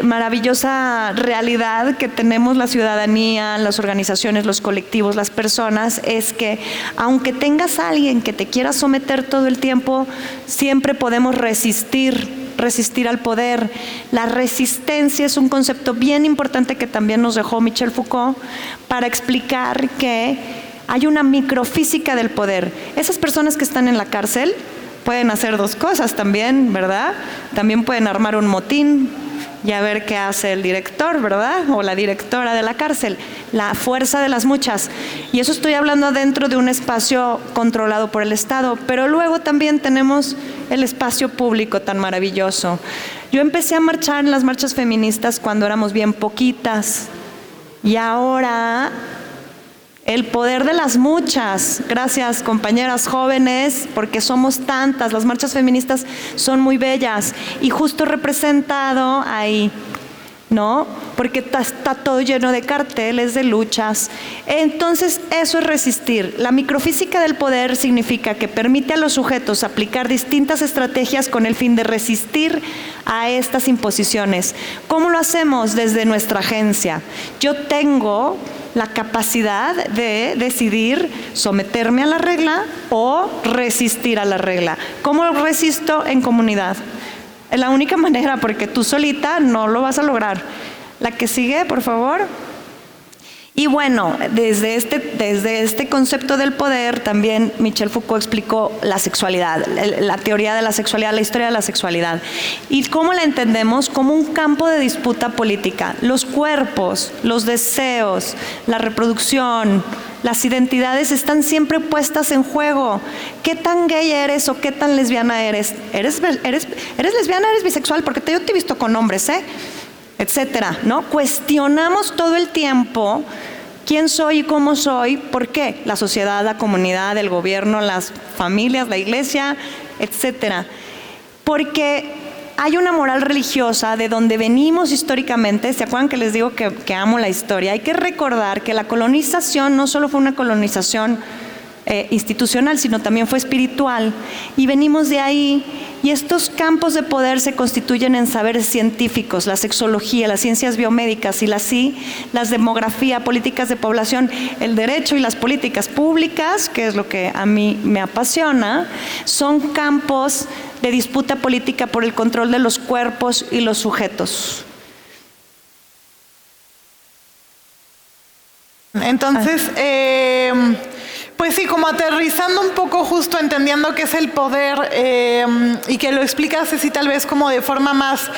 Speaker 9: maravillosa realidad que tenemos la ciudadanía, las organizaciones, los colectivos, las personas, es que aunque tengas a alguien que te quiera someter todo el tiempo, siempre podemos resistir al poder. La resistencia es un concepto bien importante que también nos dejó Michel Foucault para explicar que hay una microfísica del poder. Esas personas que están en la cárcel pueden hacer dos cosas también, ¿verdad? También pueden armar un motín y a ver qué hace el director, ¿verdad? O la directora de la cárcel. La fuerza de las muchas. Y eso estoy hablando dentro de un espacio controlado por el Estado. Pero luego también tenemos el espacio público tan maravilloso. Yo empecé a marchar en las marchas feministas cuando éramos bien poquitas. Y ahora el poder de las muchas, gracias compañeras jóvenes, porque somos tantas, las marchas feministas son muy bellas, y justo representado ahí ¿no? Porque está todo lleno de carteles, de luchas. Entonces, eso es resistir. La microfísica del poder significa que permite a los sujetos aplicar distintas estrategias con el fin de resistir a estas imposiciones. ¿Cómo lo hacemos? Desde nuestra agencia. Yo tengo la capacidad de decidir someterme a la regla o resistir a la regla. ¿Cómo resisto? En comunidad. Es la única manera, porque tú solita no lo vas a lograr. La que sigue, por favor. Y bueno, desde este concepto del poder, también Michel Foucault explicó la sexualidad, la teoría de la sexualidad, la historia de la sexualidad. ¿Y cómo la entendemos? Como un campo de disputa política. Los cuerpos, los deseos, la reproducción, las identidades están siempre puestas en juego. ¿Qué tan gay eres o qué tan lesbiana eres? ¿Eres lesbiana, eres bisexual? Porque yo te he visto con hombres, etcétera, ¿no? Cuestionamos todo el tiempo quién soy y cómo soy. ¿Por qué? La sociedad, la comunidad, el gobierno, las familias, la iglesia, etcétera. Porque hay una moral religiosa de donde venimos históricamente. ¿Se acuerdan que les digo que amo la historia? Hay que recordar que la colonización no solo fue una colonización institucional, sino también fue espiritual. Y venimos de ahí. Y estos campos de poder se constituyen en saberes científicos, la sexología, las ciencias biomédicas y las demografía, políticas de población, el derecho y las políticas públicas, que es lo que a mí me apasiona, son campos de disputa política por el control de los cuerpos y los sujetos.
Speaker 2: Entonces, pues sí, como aterrizando un poco, justo entendiendo qué es el poder y que lo explica Ceci tal vez como de forma más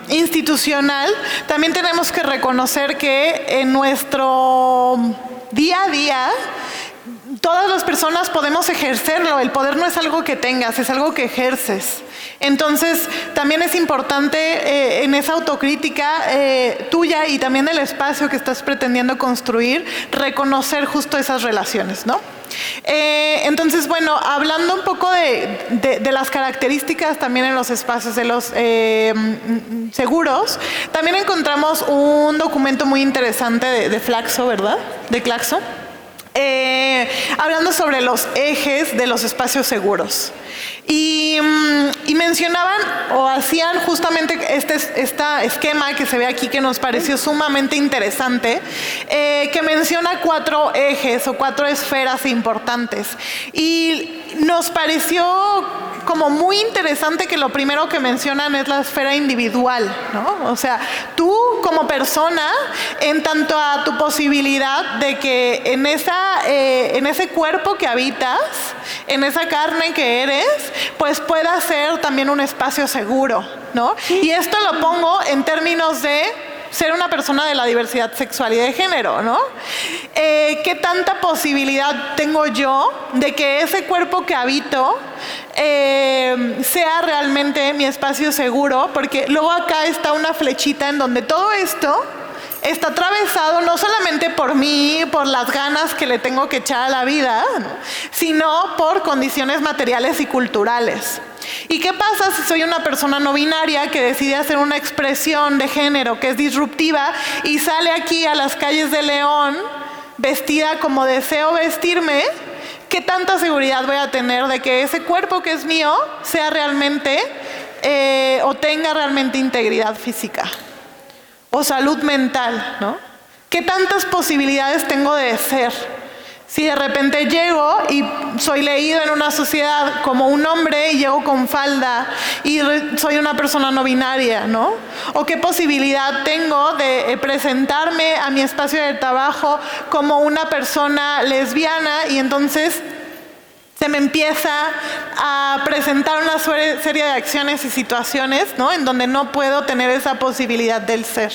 Speaker 2: institucional, también tenemos que reconocer que en nuestro día a día todas las personas podemos ejercerlo. El poder no es algo que tengas, es algo que ejerces. Entonces, también es importante en esa autocrítica tuya y también del espacio que estás pretendiendo construir, reconocer justo esas relaciones, ¿no? Entonces, bueno, hablando un poco de las características también en los espacios de los seguros, también encontramos un documento muy interesante de Flaxo, ¿verdad? De Claxo. Hablando sobre los ejes de los espacios seguros. Y mencionaban o hacían justamente este esquema que se ve aquí, que nos pareció sumamente interesante, que menciona 4 ejes o 4 esferas importantes. Y nos pareció como muy interesante que lo primero que mencionan es la esfera individual, ¿no? O sea, tú como persona, en tanto a tu posibilidad de que en ese cuerpo que habitas, en esa carne que eres, pues pueda ser también un espacio seguro, ¿no? Y esto lo pongo en términos de ser una persona de la diversidad sexual y de género, ¿no? ¿Qué tanta posibilidad tengo yo de que ese cuerpo que habito sea realmente mi espacio seguro? Porque luego acá está una flechita en donde todo esto está atravesado no solamente por mí, por las ganas que le tengo que echar a la vida, ¿no?, sino por condiciones materiales y culturales. ¿Y qué pasa si soy una persona no binaria que decide hacer una expresión de género que es disruptiva y sale aquí a las calles de León vestida como deseo vestirme? ¿Qué tanta seguridad voy a tener de que ese cuerpo que es mío sea realmente o tenga realmente integridad física o salud mental, ¿no? ¿Qué tantas posibilidades tengo de ser? Si de repente llego y soy leído en una sociedad como un hombre y llego con falda y soy una persona no binaria, ¿no? ¿O qué posibilidad tengo de presentarme a mi espacio de trabajo como una persona lesbiana y entonces se me empieza a presentar una serie de acciones y situaciones, ¿no?, en donde no puedo tener esa posibilidad del ser?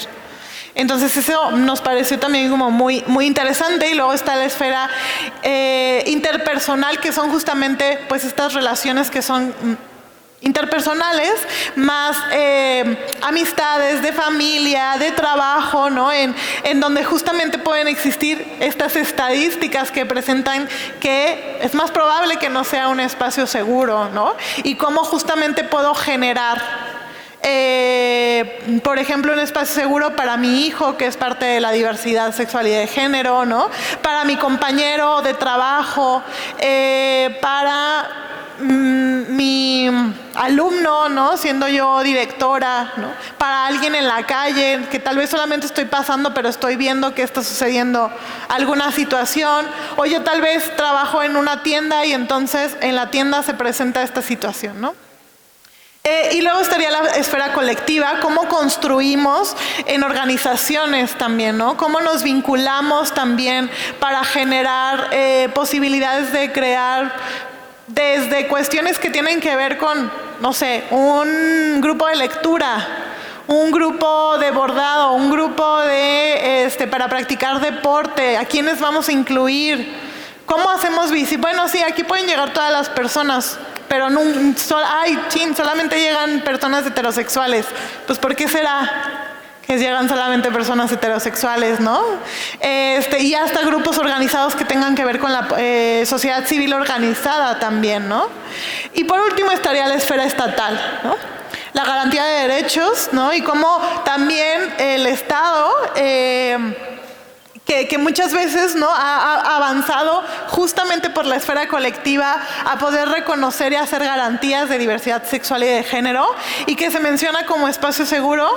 Speaker 2: Entonces eso nos pareció también como muy, muy interesante. Y luego está la esfera interpersonal, que son justamente pues estas relaciones que son interpersonales, más amistades, de familia, de trabajo, ¿no? En donde justamente pueden existir estas estadísticas que presentan que es más probable que no sea un espacio seguro, ¿no? Y cómo justamente puedo generar Por ejemplo, un espacio seguro para mi hijo, que es parte de la diversidad sexual y de género, ¿no? Para mi compañero de trabajo, para mi alumno, ¿no? Siendo yo directora, ¿no? Para alguien en la calle, que tal vez solamente estoy pasando, pero estoy viendo que está sucediendo alguna situación. O yo tal vez trabajo en una tienda y entonces en la tienda se presenta esta situación, ¿no? Y luego estaría la esfera colectiva, cómo construimos en organizaciones también, ¿no? Cómo nos vinculamos también para generar posibilidades de crear desde cuestiones que tienen que ver con, no sé, un grupo de lectura, un grupo de bordado, un grupo de para practicar deporte, a quiénes vamos a incluir, cómo hacemos visible. Bueno, sí, aquí pueden llegar todas las personas, pero no, solamente llegan personas heterosexuales. Pues ¿por qué será que llegan solamente personas heterosexuales, no? Y hasta grupos organizados que tengan que ver con la sociedad civil organizada también, ¿no? Y por último estaría la esfera estatal, ¿no? La garantía de derechos, ¿no? Y cómo también el Estado que muchas veces, ¿no?, ha avanzado justamente por la esfera colectiva a poder reconocer y hacer garantías de diversidad sexual y de género, y que se menciona como espacio seguro.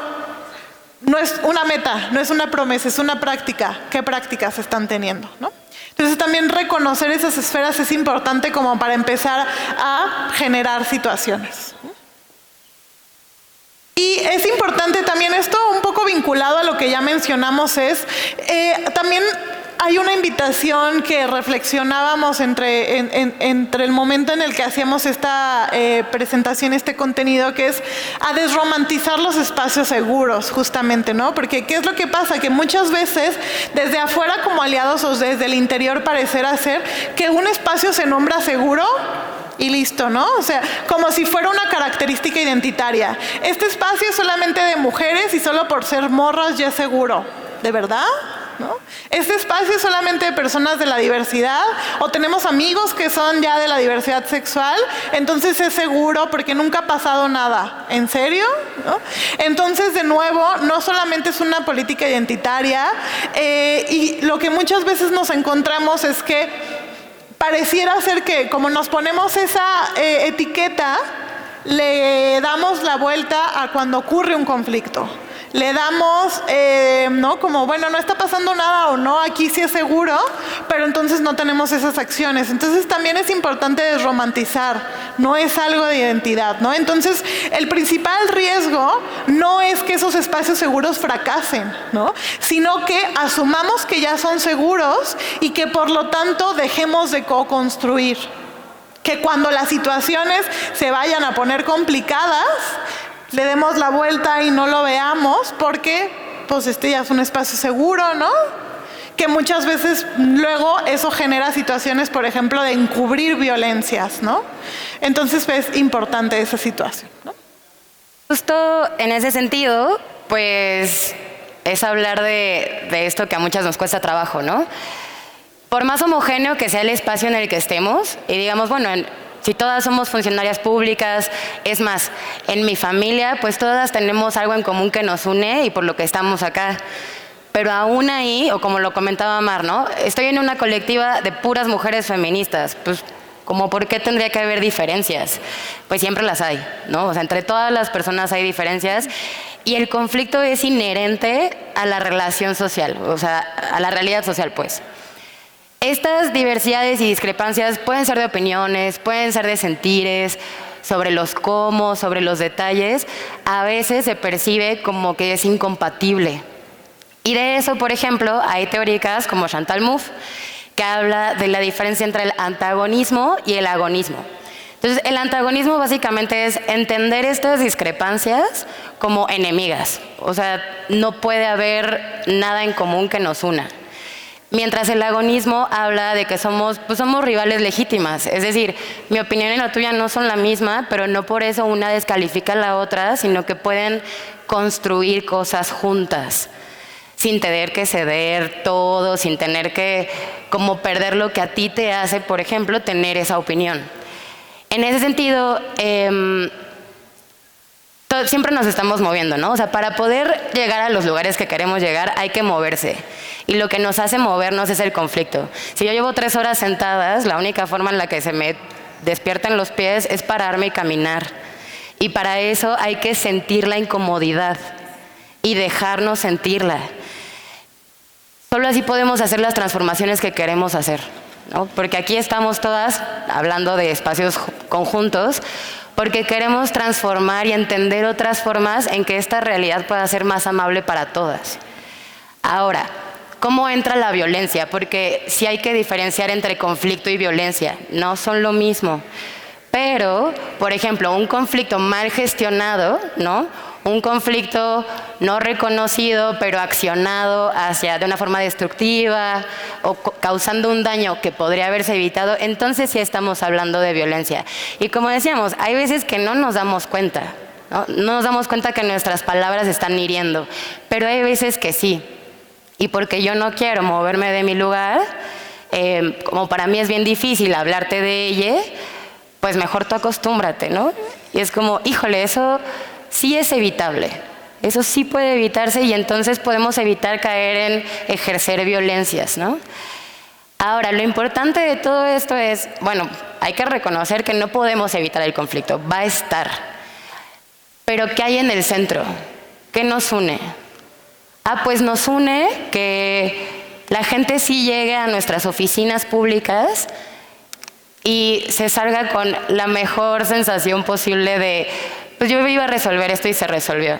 Speaker 2: No es una meta, no es una promesa, es una práctica. ¿Qué prácticas se están teniendo, no? Entonces también reconocer esas esferas es importante como para empezar a generar situaciones. Y es importante también esto, un poco vinculado a lo que ya mencionamos, es también hay una invitación que reflexionábamos entre el momento en el que hacíamos esta presentación, este contenido, que es a desromantizar los espacios seguros, justamente, ¿no? Porque ¿qué es lo que pasa? Que muchas veces desde afuera como aliados o desde el interior parecerá ser que un espacio se nombra seguro y listo, ¿no? O sea, como si fuera una característica identitaria. Este espacio es solamente de mujeres y solo por ser morras ya es seguro. ¿De verdad? ¿No? Este espacio es solamente de personas de la diversidad, o tenemos amigos que son ya de la diversidad sexual, entonces es seguro porque nunca ha pasado nada. ¿En serio? ¿No? Entonces, de nuevo, no solamente es una política identitaria, y lo que muchas veces nos encontramos es que pareciera ser que como nos ponemos esa etiqueta, le damos la vuelta a cuando ocurre un conflicto. Le damos, ¿no? Como, bueno, no está pasando nada o no, aquí sí es seguro, pero entonces no tenemos esas acciones. Entonces también es importante desromantizar, no es algo de identidad, ¿no? Entonces el principal riesgo no es que esos espacios seguros fracasen, ¿no? Sino que asumamos que ya son seguros y que por lo tanto dejemos de co-construir. Que cuando las situaciones se vayan a poner complicadas, le demos la vuelta y no lo veamos porque pues ya es un espacio seguro, ¿no? Que muchas veces luego eso genera situaciones, por ejemplo, de encubrir violencias, ¿no? Entonces es importante esa situación, ¿no?
Speaker 10: Justo en ese sentido, pues es hablar de esto que a muchas nos cuesta trabajo, ¿no? Por más homogéneo que sea el espacio en el que estemos, y digamos, bueno, si todas somos funcionarias públicas, es más, en mi familia, pues todas tenemos algo en común que nos une y por lo que estamos acá. Pero aún ahí, o como lo comentaba Mar, ¿no? Estoy en una colectiva de puras mujeres feministas, pues como ¿por qué tendría que haber diferencias? Pues siempre las hay, ¿no? O sea, entre todas las personas hay diferencias y el conflicto es inherente a la relación social, o sea, a la realidad social, pues. Estas diversidades y discrepancias pueden ser de opiniones, pueden ser de sentires, sobre los cómo, sobre los detalles. A veces se percibe como que es incompatible. Y de eso, por ejemplo, hay teóricas como Chantal Mouffe, que habla de la diferencia entre el antagonismo y el agonismo. Entonces, el antagonismo básicamente es entender estas discrepancias como enemigas. O sea, no puede haber nada en común que nos una. Mientras el agonismo habla de que somos rivales legítimas. Es decir, mi opinión y la tuya no son la misma, pero no por eso una descalifica a la otra, sino que pueden construir cosas juntas, sin tener que ceder todo, sin tener que como perder lo que a ti te hace, por ejemplo, tener esa opinión. En ese sentido, pero siempre nos estamos moviendo, ¿no? O sea, para poder llegar a los lugares que queremos llegar hay que moverse. Y lo que nos hace movernos es el conflicto. Si yo llevo 3 horas sentadas, la única forma en la que se me despiertan los pies es pararme y caminar. Y para eso hay que sentir la incomodidad y dejarnos sentirla. Solo así podemos hacer las transformaciones que queremos hacer, ¿no? Porque aquí estamos todas hablando de espacios conjuntos, porque queremos transformar y entender otras formas en que esta realidad pueda ser más amable para todas. Ahora, ¿cómo entra la violencia? Porque sí hay que diferenciar entre conflicto y violencia, no son lo mismo. Pero, por ejemplo, un conflicto mal gestionado, ¿no? Un conflicto no reconocido, pero accionado de una forma destructiva o causando un daño que podría haberse evitado, entonces sí estamos hablando de violencia. Y como decíamos, hay veces que no nos damos cuenta, ¿no? No nos damos cuenta que nuestras palabras están hiriendo, pero hay veces que sí. Y porque yo no quiero moverme de mi lugar, como para mí es bien difícil hablarte de ella, pues mejor tú acostúmbrate, ¿no? Y es como, híjole, eso sí es evitable, eso sí puede evitarse y entonces podemos evitar caer en ejercer violencias, ¿no? Ahora, lo importante de todo esto es, bueno, hay que reconocer que no podemos evitar el conflicto, va a estar. Pero ¿qué hay en el centro? ¿Qué nos une? Pues nos une que la gente sí llegue a nuestras oficinas públicas y se salga con la mejor sensación posible de, pues yo iba a resolver esto y se resolvió.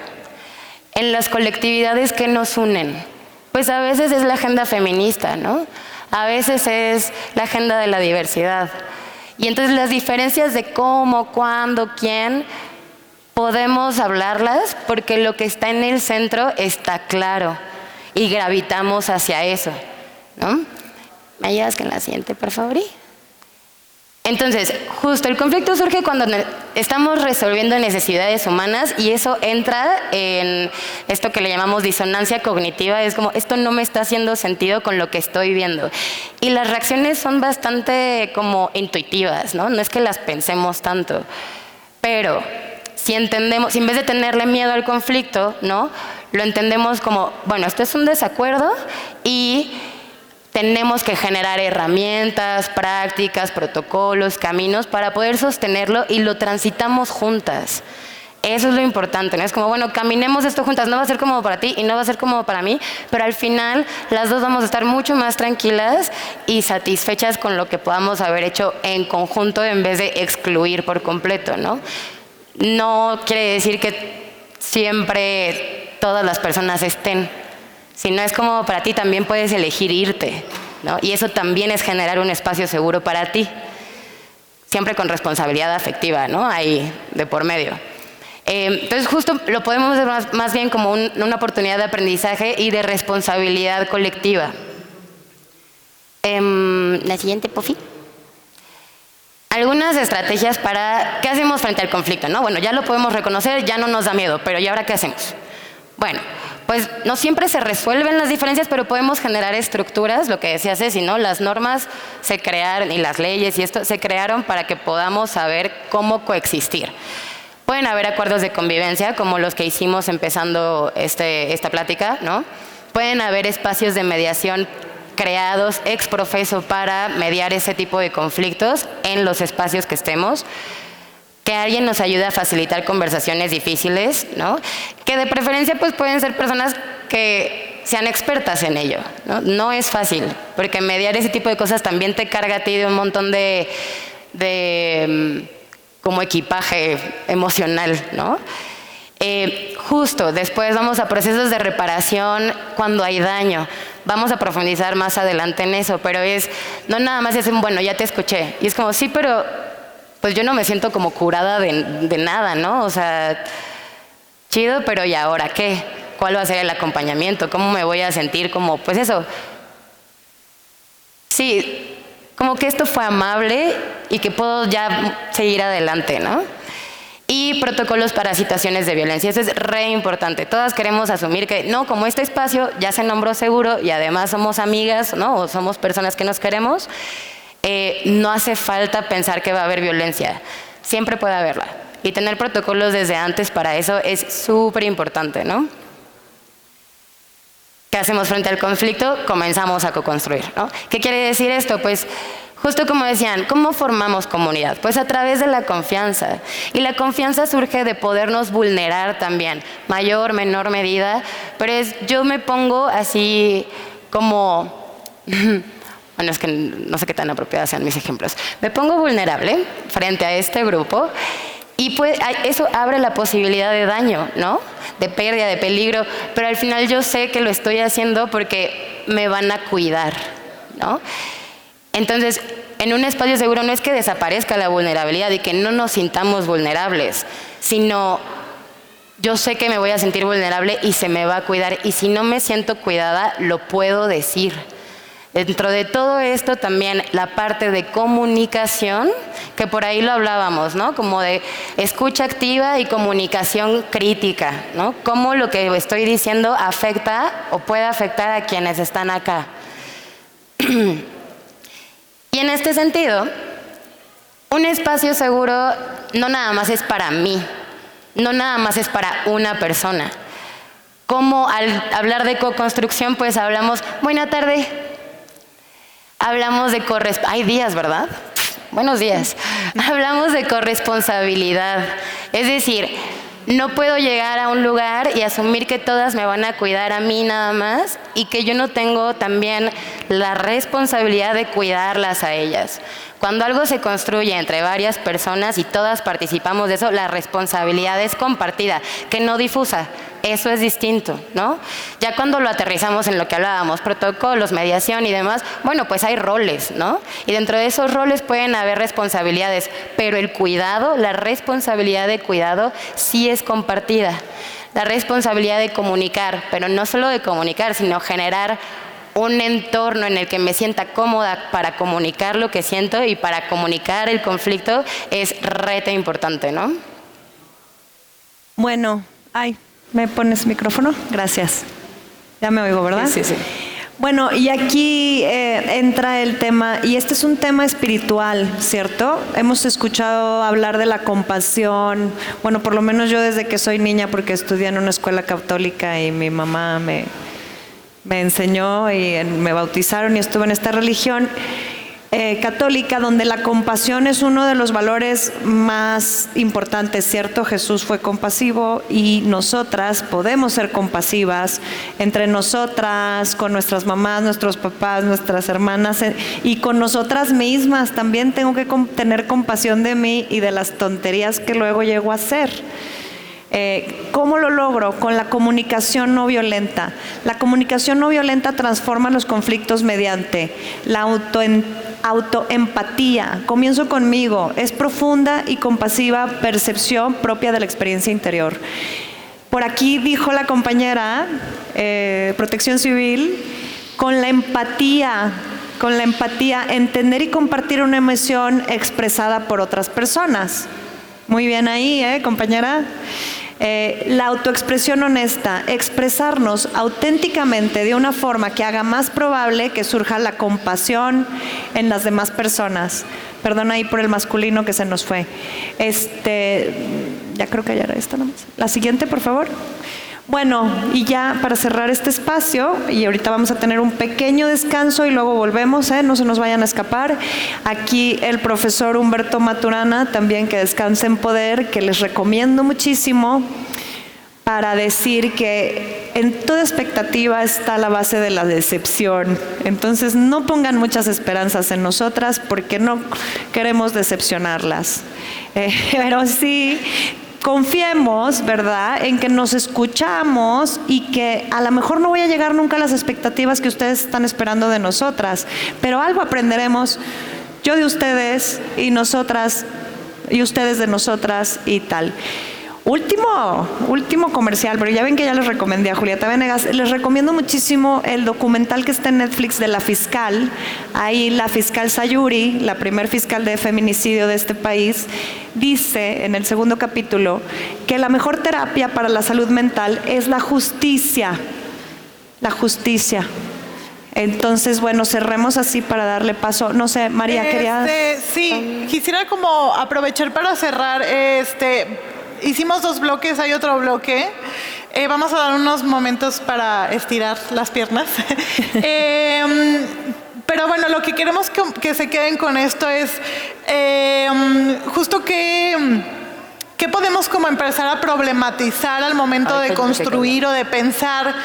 Speaker 10: En las colectividades que nos unen, pues a veces es la agenda feminista, ¿no? A veces es la agenda de la diversidad. Y entonces las diferencias de cómo, cuándo, quién, podemos hablarlas porque lo que está en el centro está claro y gravitamos hacia eso, ¿no? ¿Me ayudas con la siguiente, por favor? Entonces, justo el conflicto surge cuando estamos resolviendo necesidades humanas y eso entra en esto que le llamamos disonancia cognitiva. Es como, esto no me está haciendo sentido con lo que estoy viendo. Y las reacciones son bastante como intuitivas, ¿no? No es que las pensemos tanto. Pero si entendemos, si en vez de tenerle miedo al conflicto, ¿no? Lo entendemos como, bueno, esto es un desacuerdo y tenemos que generar herramientas, prácticas, protocolos, caminos para poder sostenerlo y lo transitamos juntas. Eso es lo importante, ¿no? Es como, bueno, caminemos esto juntas, no va a ser cómodo para ti y no va a ser cómodo para mí, pero al final las dos vamos a estar mucho más tranquilas y satisfechas con lo que podamos haber hecho en conjunto en vez de excluir por completo, ¿no? No quiere decir que siempre todas las personas estén. Si no es cómodo para ti, también puedes elegir irte, ¿no? Y eso también es generar un espacio seguro para ti. Siempre con responsabilidad afectiva, ¿no? Ahí de por medio. Entonces justo lo podemos ver más bien como una oportunidad de aprendizaje y de responsabilidad colectiva. La siguiente, Pofi. Algunas estrategias para... ¿Qué hacemos frente al conflicto, no? Bueno, ya lo podemos reconocer, ya no nos da miedo, pero ¿y ahora qué hacemos? Bueno, pues no siempre se resuelven las diferencias, pero podemos generar estructuras, lo que decía Ceci, ¿no? Las normas se crearon y las leyes y esto se crearon para que podamos saber cómo coexistir. Pueden haber acuerdos de convivencia, como los que hicimos empezando esta plática, ¿no? Pueden haber espacios de mediación creados ex profeso para mediar ese tipo de conflictos en los espacios que estemos. Que alguien nos ayude a facilitar conversaciones difíciles, ¿no? Que de preferencia pues pueden ser personas que sean expertas en ello, ¿no? No es fácil, porque mediar ese tipo de cosas también te carga a ti de un montón de como equipaje emocional, ¿no? Justo después vamos a procesos de reparación cuando hay daño. Vamos a profundizar más adelante en eso, pero no nada más es un, bueno, ya te escuché. Y es como, sí, pero pues yo no me siento como curada de nada, ¿no? O sea, chido, pero ¿y ahora qué? ¿Cuál va a ser el acompañamiento? ¿Cómo me voy a sentir? Como, pues eso. Sí, como que esto fue amable y que puedo ya seguir adelante, ¿no? Y protocolos para situaciones de violencia. Eso es re importante. Todas queremos asumir que, no, como este espacio ya se nombró seguro y además somos amigas, ¿no? O somos personas que nos queremos, no hace falta pensar que va a haber violencia. Siempre puede haberla. Y tener protocolos desde antes para eso es súper importante, ¿no? ¿Qué hacemos frente al conflicto? Comenzamos a co-construir, ¿no? ¿Qué quiere decir esto? Pues justo como decían, ¿cómo formamos comunidad? Pues a través de la confianza. Y la confianza surge de podernos vulnerar también, mayor, menor medida, pero yo me pongo así como... Bueno, es que no sé qué tan apropiadas sean mis ejemplos. Me pongo vulnerable frente a este grupo y pues eso abre la posibilidad de daño, ¿no? De pérdida, de peligro, pero al final yo sé que lo estoy haciendo porque me van a cuidar, ¿no? Entonces, en un espacio seguro no es que desaparezca la vulnerabilidad y que no nos sintamos vulnerables, sino yo sé que me voy a sentir vulnerable y se me va a cuidar, y si no me siento cuidada, lo puedo decir. Dentro de todo esto también la parte de comunicación, que por ahí lo hablábamos, ¿no? Como de escucha activa y comunicación crítica, ¿no? Cómo lo que estoy diciendo afecta o puede afectar a quienes están acá. Y en este sentido, un espacio seguro no nada más es para mí, no nada más es para una persona. Como al hablar de co-construcción, pues hablamos, buena tarde. Hablamos de hay días, ¿verdad? Buenos días. Hablamos de corresponsabilidad. Es decir, no puedo llegar a un lugar y asumir que todas me van a cuidar a mí nada más y que yo no tengo también la responsabilidad de cuidarlas a ellas. Cuando algo se construye entre varias personas y todas participamos de eso, la responsabilidad es compartida, que no difusa. Eso es distinto, ¿no? Ya cuando lo aterrizamos en lo que hablábamos, protocolos, mediación y demás, bueno, pues hay roles, ¿no? Y dentro de esos roles pueden haber responsabilidades, pero el cuidado, la responsabilidad de cuidado sí es compartida. La responsabilidad de comunicar, pero no solo de comunicar, sino generar un entorno en el que me sienta cómoda para comunicar lo que siento y para comunicar el conflicto es rete importante, ¿no?
Speaker 9: Bueno, ¿me pones micrófono? Gracias. Ya me oigo, ¿verdad?
Speaker 7: Sí.
Speaker 9: Bueno, y aquí entra el tema, y este es un tema espiritual, ¿cierto? Hemos escuchado hablar de la compasión, bueno, por lo menos yo desde que soy niña, porque estudié en una escuela católica y mi mamá me enseñó y me bautizaron y estuve en esta religión católica donde la compasión es uno de los valores más importantes, ¿cierto? Jesús fue compasivo y nosotras podemos ser compasivas entre nosotras, con nuestras mamás, nuestros papás, nuestras hermanas y con nosotras mismas. También tengo que tener compasión de mí y de las tonterías que luego llego a hacer. ¿Cómo lo logro? Con la comunicación no violenta. La comunicación no violenta transforma los conflictos mediante la autoempatía. Comienzo conmigo. Es profunda y compasiva percepción propia de la experiencia interior. Por aquí dijo la compañera Protección Civil, con la empatía, entender y compartir una emoción expresada por otras personas. Muy bien ahí, compañera. La autoexpresión honesta, expresarnos auténticamente de una forma que haga más probable que surja la compasión en las demás personas. Perdón ahí por el masculino que se nos fue. Ya creo que ya era esta nomás. La siguiente, por favor. Bueno, y ya para cerrar este espacio, y ahorita vamos a tener un pequeño descanso y luego volvemos, no se nos vayan a escapar. Aquí el profesor Humberto Maturana, también que descanse en poder, que les recomiendo muchísimo para decir que en toda expectativa está la base de la decepción. Entonces no pongan muchas esperanzas en nosotras porque no queremos decepcionarlas. Pero sí, confiemos, ¿verdad?, en que nos escuchamos y que a lo mejor no voy a llegar nunca a las expectativas que ustedes están esperando de nosotras, pero algo aprenderemos, yo de ustedes y nosotras y ustedes de nosotras y tal. Último comercial, pero ya ven que ya les recomendé a Julieta Venegas. Les recomiendo muchísimo el documental que está en Netflix de la fiscal. Ahí la fiscal Sayuri, la primer fiscal de feminicidio de este país, dice en el segundo capítulo que la mejor terapia para la salud mental es la justicia. La justicia. Entonces, bueno, cerremos así para darle paso. No sé, María, querías...
Speaker 2: Sí, quisiera como aprovechar para cerrar. Hicimos 2 bloques, hay otro bloque. Vamos a dar unos momentos para estirar las piernas. Pero bueno, lo que queremos que se queden con esto es justo ¿qué podemos como empezar a problematizar al momento de construir o de pensar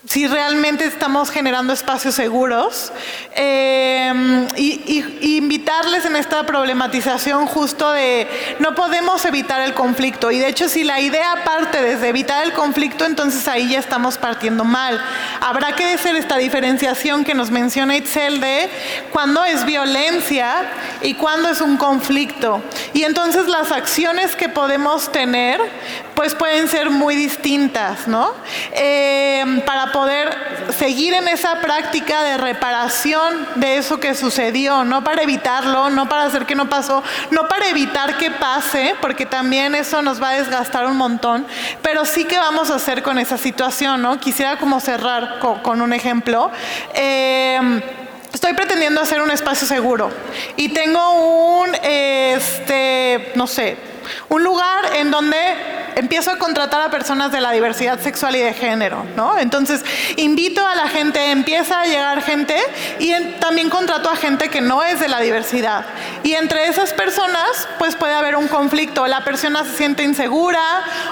Speaker 2: si realmente estamos generando espacios seguros, y invitarles en esta problematización justo de no podemos evitar el conflicto, y de hecho si la idea parte desde evitar el conflicto, entonces ahí ya estamos partiendo mal. Habrá que hacer esta diferenciación que nos menciona Itzel de cuándo es violencia y cuándo es un conflicto, y entonces las acciones que podemos tener pues pueden ser muy distintas, ¿no? Para poder seguir en esa práctica de reparación de eso que sucedió, no para evitarlo, no para hacer que no pasó, no para evitar que pase, porque también eso nos va a desgastar un montón, pero sí que vamos a hacer con esa situación, ¿no? Quisiera como cerrar con un ejemplo. Estoy pretendiendo hacer un espacio seguro y tengo no sé, un lugar en donde empiezo a contratar a personas de la diversidad sexual y de género, ¿no? Entonces, invito a la gente, empieza a llegar gente y también contrato a gente que no es de la diversidad. Y entre esas personas, pues puede haber un conflicto. La persona se siente insegura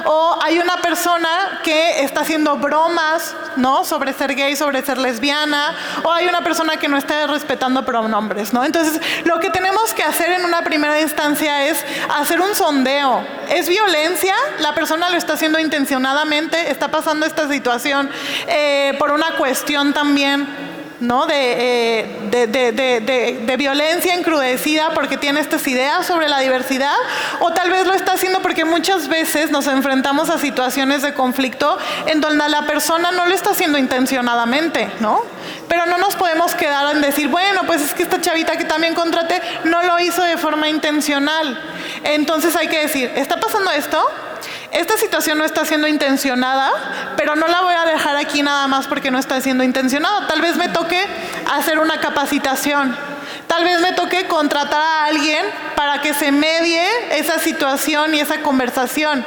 Speaker 2: o hay una persona que está haciendo bromas, ¿no? Sobre ser gay, sobre ser lesbiana, o hay una persona que no está respetando pronombres, ¿no? Entonces, lo que tenemos que hacer en una primera instancia es hacer un sondeo. ¿Es violencia? La persona lo está haciendo intencionadamente, está pasando esta situación por una cuestión también, ¿no? de violencia encrudecida porque tiene estas ideas sobre la diversidad, o tal vez lo está haciendo porque muchas veces nos enfrentamos a situaciones de conflicto en donde la persona no lo está haciendo intencionadamente, ¿no? Pero no nos podemos quedar en decir, bueno, pues es que esta chavita que también contraté no lo hizo de forma intencional. Entonces hay que decir, ¿está pasando esto? Esta situación no está siendo intencionada, pero no la voy a dejar aquí nada más porque no está siendo intencionada. Tal vez me toque hacer una capacitación. Tal vez me toque contratar a alguien para que se medie esa situación y esa conversación.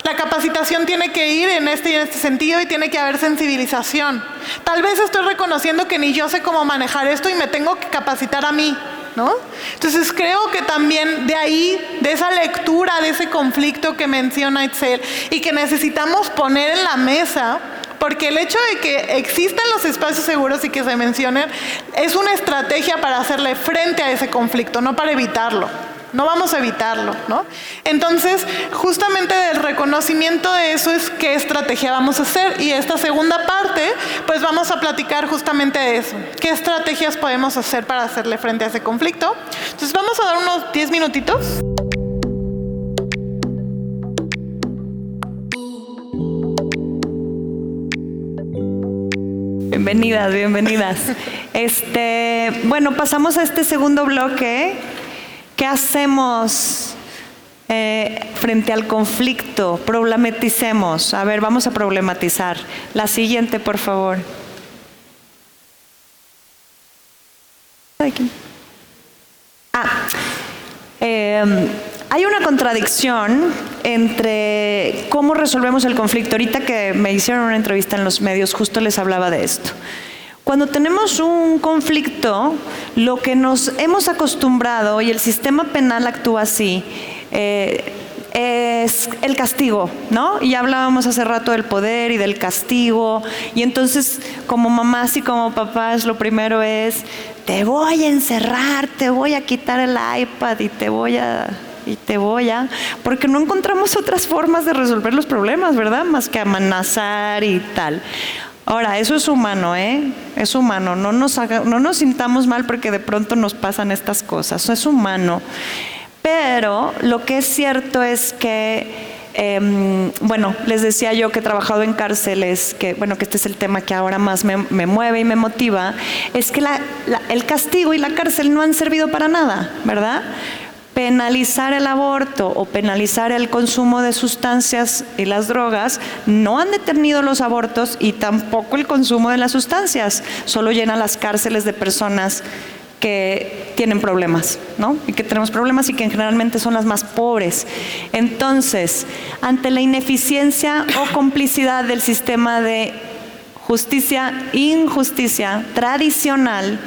Speaker 2: La capacitación tiene que ir en este sentido y tiene que haber sensibilización. Tal vez estoy reconociendo que ni yo sé cómo manejar esto y me tengo que capacitar a mí, ¿no? Entonces creo que también de ahí, de esa lectura, de ese conflicto que menciona Itzel y que necesitamos poner en la mesa, porque el hecho de que existan los espacios seguros y que se mencionen es una estrategia para hacerle frente a ese conflicto, no para evitarlo. No vamos a evitarlo, ¿no? Entonces, justamente del reconocimiento de eso es qué estrategia vamos a hacer. Y esta segunda parte, pues vamos a platicar justamente de eso. ¿Qué estrategias podemos hacer para hacerle frente a ese conflicto? Entonces, vamos a dar unos 10 minutitos.
Speaker 9: Bienvenidas, bienvenidas. Bueno, pasamos a este segundo bloque. ¿Qué hacemos frente al conflicto? Problematicemos. A ver, vamos a problematizar. La siguiente, por favor. Hay una contradicción entre cómo resolvemos el conflicto. Ahorita que me hicieron una entrevista en los medios, justo les hablaba de esto. Cuando tenemos un conflicto, lo que nos hemos acostumbrado, y el sistema penal actúa así, es el castigo, ¿no? Y hablábamos hace rato del poder y del castigo, y entonces como mamás y como papás lo primero es, te voy a encerrar, te voy a quitar el iPad y te voy a, porque no encontramos otras formas de resolver los problemas, ¿verdad? Más que amenazar y tal. Ahora, eso es humano, es humano, no nos sintamos mal porque de pronto nos pasan estas cosas, es humano. Pero lo que es cierto es que, bueno, les decía yo que he trabajado en cárceles, que este es el tema que ahora más me mueve y me motiva, es que el castigo y la cárcel no han servido para nada, ¿verdad? penalizar el aborto o penalizar el consumo de sustancias y las drogas no han detenido los abortos y tampoco el consumo de las sustancias, solo llenan las cárceles de personas que tienen problemas, ¿no? Y que tenemos problemas y que generalmente son las más pobres. Entonces, ante la ineficiencia o complicidad del sistema de injusticia tradicional,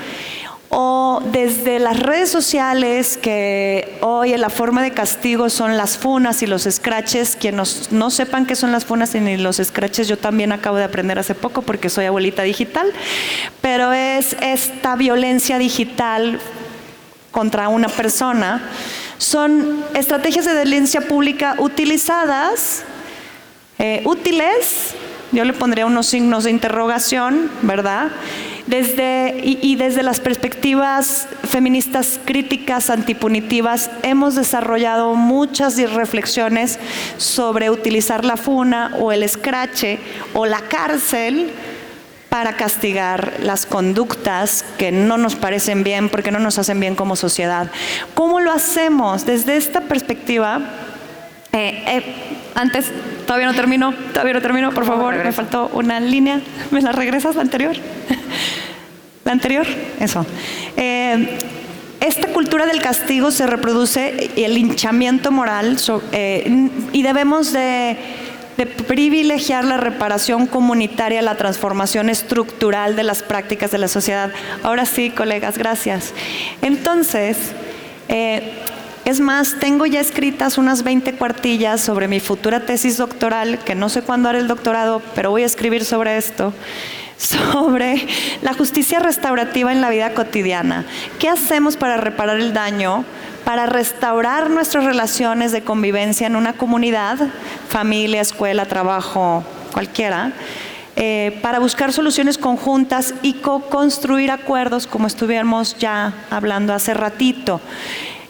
Speaker 9: o desde las redes sociales, que hoy en la forma de castigo son las funas y los scratches. Quienes no sepan qué son las funas ni los scratches, yo también acabo de aprender hace poco porque soy abuelita digital, pero es esta violencia digital contra una persona. Son estrategias de violencia pública utilizadas, útiles, yo le pondría unos signos de interrogación, ¿verdad? Desde las perspectivas feministas críticas, antipunitivas, hemos desarrollado muchas reflexiones sobre utilizar la funa o el escrache o la cárcel para castigar las conductas que no nos parecen bien, porque no nos hacen bien como sociedad. ¿Cómo lo hacemos? Desde esta perspectiva, antes, todavía no termino, por favor, me faltó una línea. ¿Me la regresas, la anterior? ¿La anterior? Eso. Esta cultura del castigo se reproduce y el linchamiento moral y debemos de privilegiar la reparación comunitaria, la transformación estructural de las prácticas de la sociedad. Ahora sí, colegas, gracias. Entonces, es más, tengo ya escritas unas 20 cuartillas sobre mi futura tesis doctoral, que no sé cuándo haré el doctorado, pero voy a escribir sobre esto, sobre la justicia restaurativa en la vida cotidiana. ¿Qué hacemos para reparar el daño, para restaurar nuestras relaciones de convivencia en una comunidad, familia, escuela, trabajo, cualquiera, para buscar soluciones conjuntas y co-construir acuerdos, como estuvimos ya hablando hace ratito?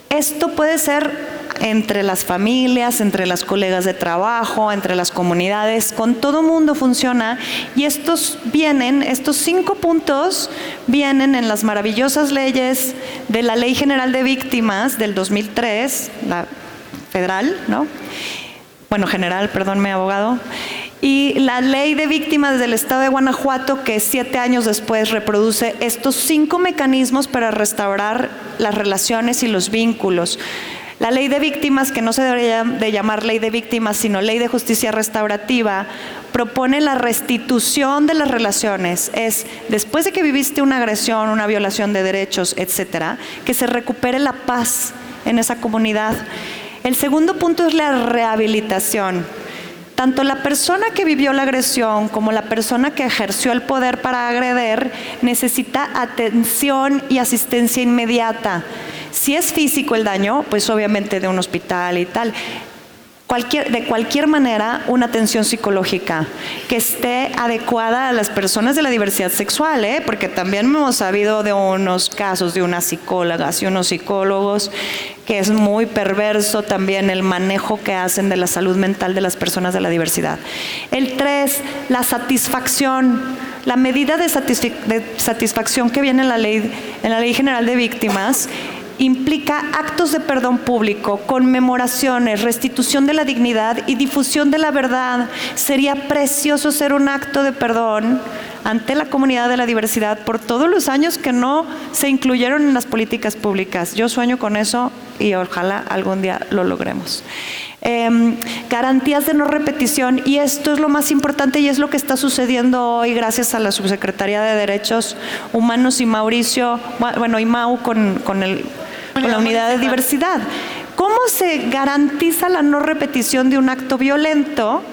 Speaker 9: Esto puede ser entre las familias, entre las colegas de trabajo, entre las comunidades, con todo mundo funciona, y estos 5 puntos vienen en las maravillosas leyes de la Ley General de Víctimas del 2003, la federal, ¿no? Bueno, general, perdónme, abogado. Y la Ley de Víctimas del Estado de Guanajuato, que 7 años después reproduce estos 5 mecanismos para restaurar las relaciones y los vínculos. La Ley de Víctimas, que no se debería de llamar Ley de Víctimas, sino Ley de Justicia Restaurativa, propone la restitución de las relaciones. Es, después de que viviste una agresión, una violación de derechos, etcétera, que se recupere la paz en esa comunidad. El segundo punto es la rehabilitación. Tanto la persona que vivió la agresión como la persona que ejerció el poder para agredir necesita atención y asistencia inmediata. Si es físico el daño, pues obviamente de un hospital y tal. De cualquier manera, una atención psicológica que esté adecuada a las personas de la diversidad sexual, porque también hemos sabido de unos casos de unas psicólogas y unos psicólogos que es muy perverso también el manejo que hacen de la salud mental de las personas de la diversidad. El 3, la satisfacción. La medida de satisfacción que viene en la Ley General de Víctimas implica actos de perdón público, conmemoraciones, restitución de la dignidad y difusión de la verdad. Sería precioso hacer un acto de perdón ante la comunidad de la diversidad por todos los años que no se incluyeron en las políticas públicas. Yo sueño con eso y ojalá algún día lo logremos. Garantías de no repetición, y esto es lo más importante y es lo que está sucediendo hoy gracias a la Subsecretaría de Derechos Humanos y Mauricio, y Mau con la unidad de diversidad. ¿Cómo se garantiza la no repetición de un acto violento?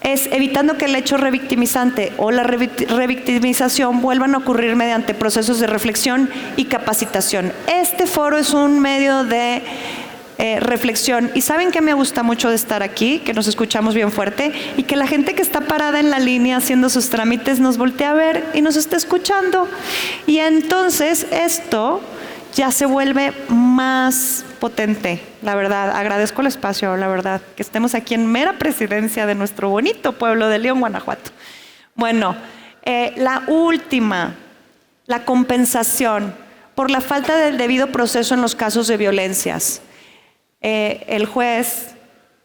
Speaker 9: Es evitando que el hecho revictimizante o la revictimización vuelvan a ocurrir mediante procesos de reflexión y capacitación. Este foro es un medio de reflexión, y saben que me gusta mucho de estar aquí, que nos escuchamos bien fuerte y que la gente que está parada en la línea haciendo sus trámites nos voltea a ver y nos está escuchando, y entonces esto ya se vuelve más potente. La verdad, agradezco el espacio, la verdad, que estemos aquí en mera presidencia de nuestro bonito pueblo de León, Guanajuato. Bueno, la última, la compensación por la falta del debido proceso en los casos de violencias. el juez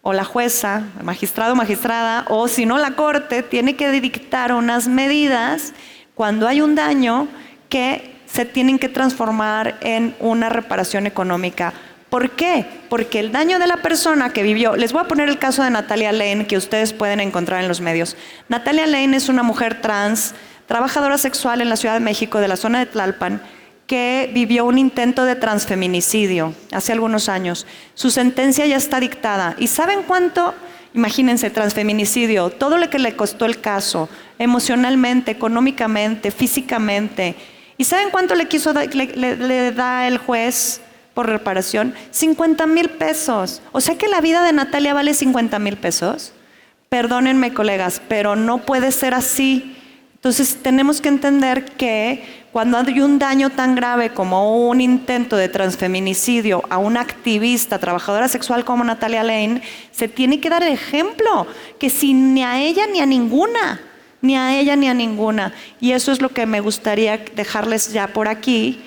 Speaker 9: o la jueza, el magistrado o magistrada, o si no la corte, tiene que dictar unas medidas cuando hay un daño que se tienen que transformar en una reparación económica. ¿Por qué? Porque el daño de la persona que vivió... Les voy a poner el caso de Natalia Lane, que ustedes pueden encontrar en los medios. Natalia Lane es una mujer trans, trabajadora sexual en la Ciudad de México, de la zona de Tlalpan, que vivió un intento de transfeminicidio hace algunos años. Su sentencia ya está dictada. ¿Y saben cuánto? Imagínense, transfeminicidio, todo lo que le costó el caso, emocionalmente, económicamente, físicamente. ¿Y saben cuánto le da el juez por reparación? 50,000 pesos. O sea que la vida de Natalia vale 50,000 pesos. Perdónenme, colegas, pero no puede ser así. Entonces tenemos que entender que cuando hay un daño tan grave como un intento de transfeminicidio a una activista, trabajadora sexual como Natalia Lane, se tiene que dar el ejemplo, que si ni a ella ni a ninguna, ni a ella ni a ninguna. Y eso es lo que me gustaría dejarles ya por aquí,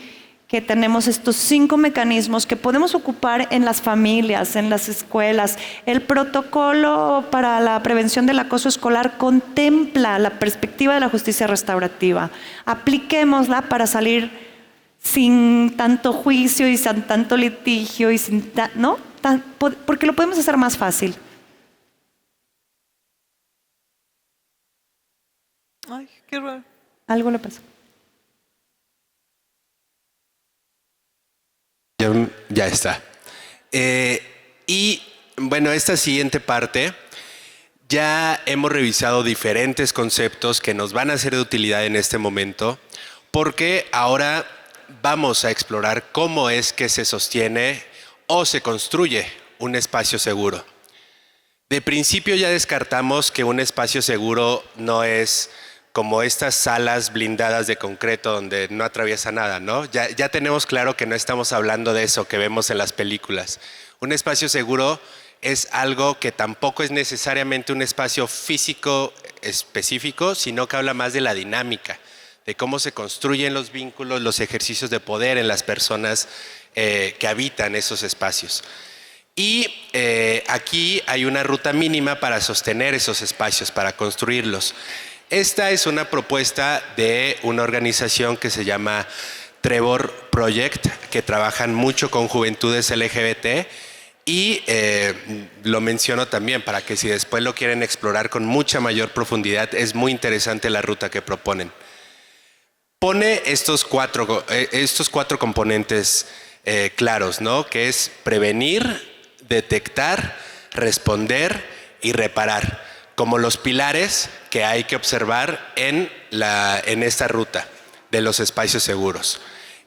Speaker 9: que tenemos estos 5 mecanismos que podemos ocupar en las familias, en las escuelas. El protocolo para la prevención del acoso escolar contempla la perspectiva de la justicia restaurativa. Apliquémosla para salir sin tanto juicio y sin tanto litigio, y ¿no? Porque lo podemos hacer más fácil.
Speaker 2: Ay, qué raro.
Speaker 9: Algo le pasó.
Speaker 11: Ya está. Y bueno, esta siguiente parte, ya hemos revisado diferentes conceptos que nos van a ser de utilidad en este momento, porque ahora vamos a explorar cómo es que se sostiene o se construye un espacio seguro. De principio ya descartamos que un espacio seguro no es como estas salas blindadas de concreto donde no atraviesa nada, ¿no? Ya tenemos claro que no estamos hablando de eso que vemos en las películas. Un espacio seguro es algo que tampoco es necesariamente un espacio físico específico, sino que habla más de la dinámica, de cómo se construyen los vínculos, los ejercicios de poder en las personas que habitan esos espacios. Y aquí hay una ruta mínima para sostener esos espacios, para construirlos. Esta es una propuesta de una organización que se llama Trevor Project, que trabajan mucho con juventudes LGBT, y lo menciono también para que si después lo quieren explorar con mucha mayor profundidad, es muy interesante la ruta que proponen. Pone estos cuatro componentes claros, ¿no? Que es prevenir, detectar, responder y reparar, como los pilares que hay que observar en esta ruta de los espacios seguros.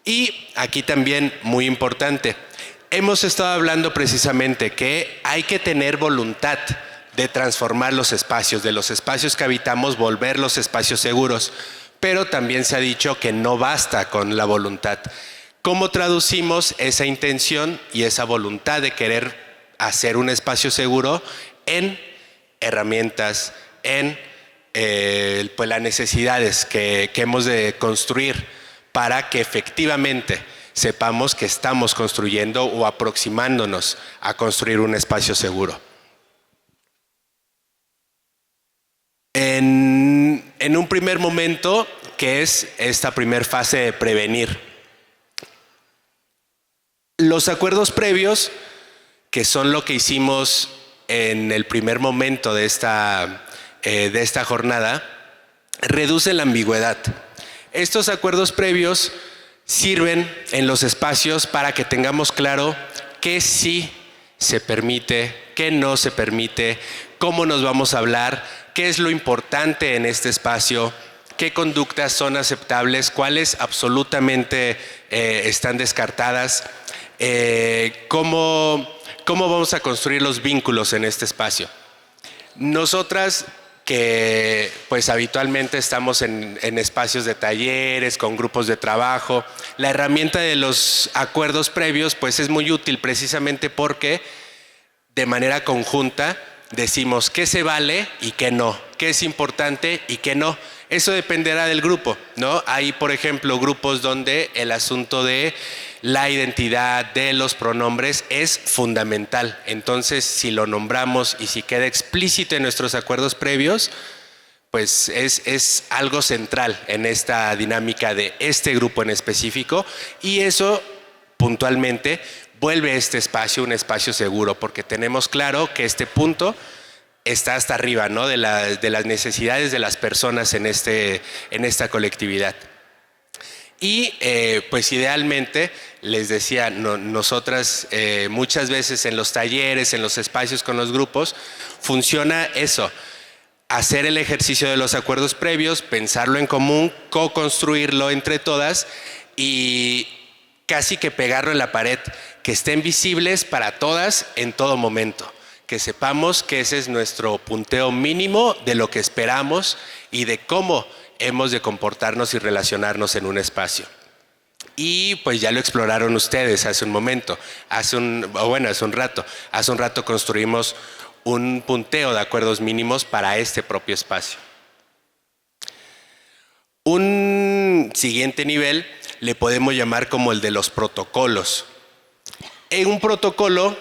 Speaker 11: Y aquí también, muy importante, hemos estado hablando precisamente que hay que tener voluntad de transformar los espacios, de los espacios que habitamos, volverlos espacios seguros, pero también se ha dicho que no basta con la voluntad. ¿Cómo traducimos esa intención y esa voluntad de querer hacer un espacio seguro en herramientas, en pues las necesidades que hemos de construir para que efectivamente sepamos que estamos construyendo o aproximándonos a construir un espacio seguro? En un primer momento, que es esta primera fase de prevenir. Los acuerdos previos, que son lo que hicimos en el primer momento de esta jornada, reducen la ambigüedad. Estos acuerdos previos sirven en los espacios para que tengamos claro qué sí se permite, qué no se permite, cómo nos vamos a hablar, qué es lo importante en este espacio, qué conductas son aceptables, cuáles absolutamente están descartadas, cómo vamos a construir los vínculos en este espacio. Nosotras, que pues habitualmente estamos en espacios de talleres, con grupos de trabajo, la herramienta de los acuerdos previos pues es muy útil precisamente porque de manera conjunta decimos qué se vale y qué no, qué es importante y qué no. Eso dependerá del grupo, ¿no? Hay, por ejemplo, grupos donde el asunto de la identidad, de los pronombres, es fundamental. Entonces, si lo nombramos y si queda explícito en nuestros acuerdos previos, pues es algo central en esta dinámica de este grupo en específico, y eso puntualmente vuelve este espacio un espacio seguro, porque tenemos claro que este punto está hasta arriba, ¿no?, de las necesidades de las personas en esta colectividad. Y pues idealmente, les decía, nosotras muchas veces en los talleres, en los espacios con los grupos, funciona eso: hacer el ejercicio de los acuerdos previos, pensarlo en común, co-construirlo entre todas y casi que pegarlo en la pared, que estén visibles para todas en todo momento, que sepamos que ese es nuestro punteo mínimo de lo que esperamos y de cómo hemos de comportarnos y relacionarnos en un espacio. Y pues ya lo exploraron ustedes hace un momento, hace un rato. Hace un rato construimos un punteo de acuerdos mínimos para este propio espacio. Un siguiente nivel le podemos llamar como el de los protocolos. En un protocolo,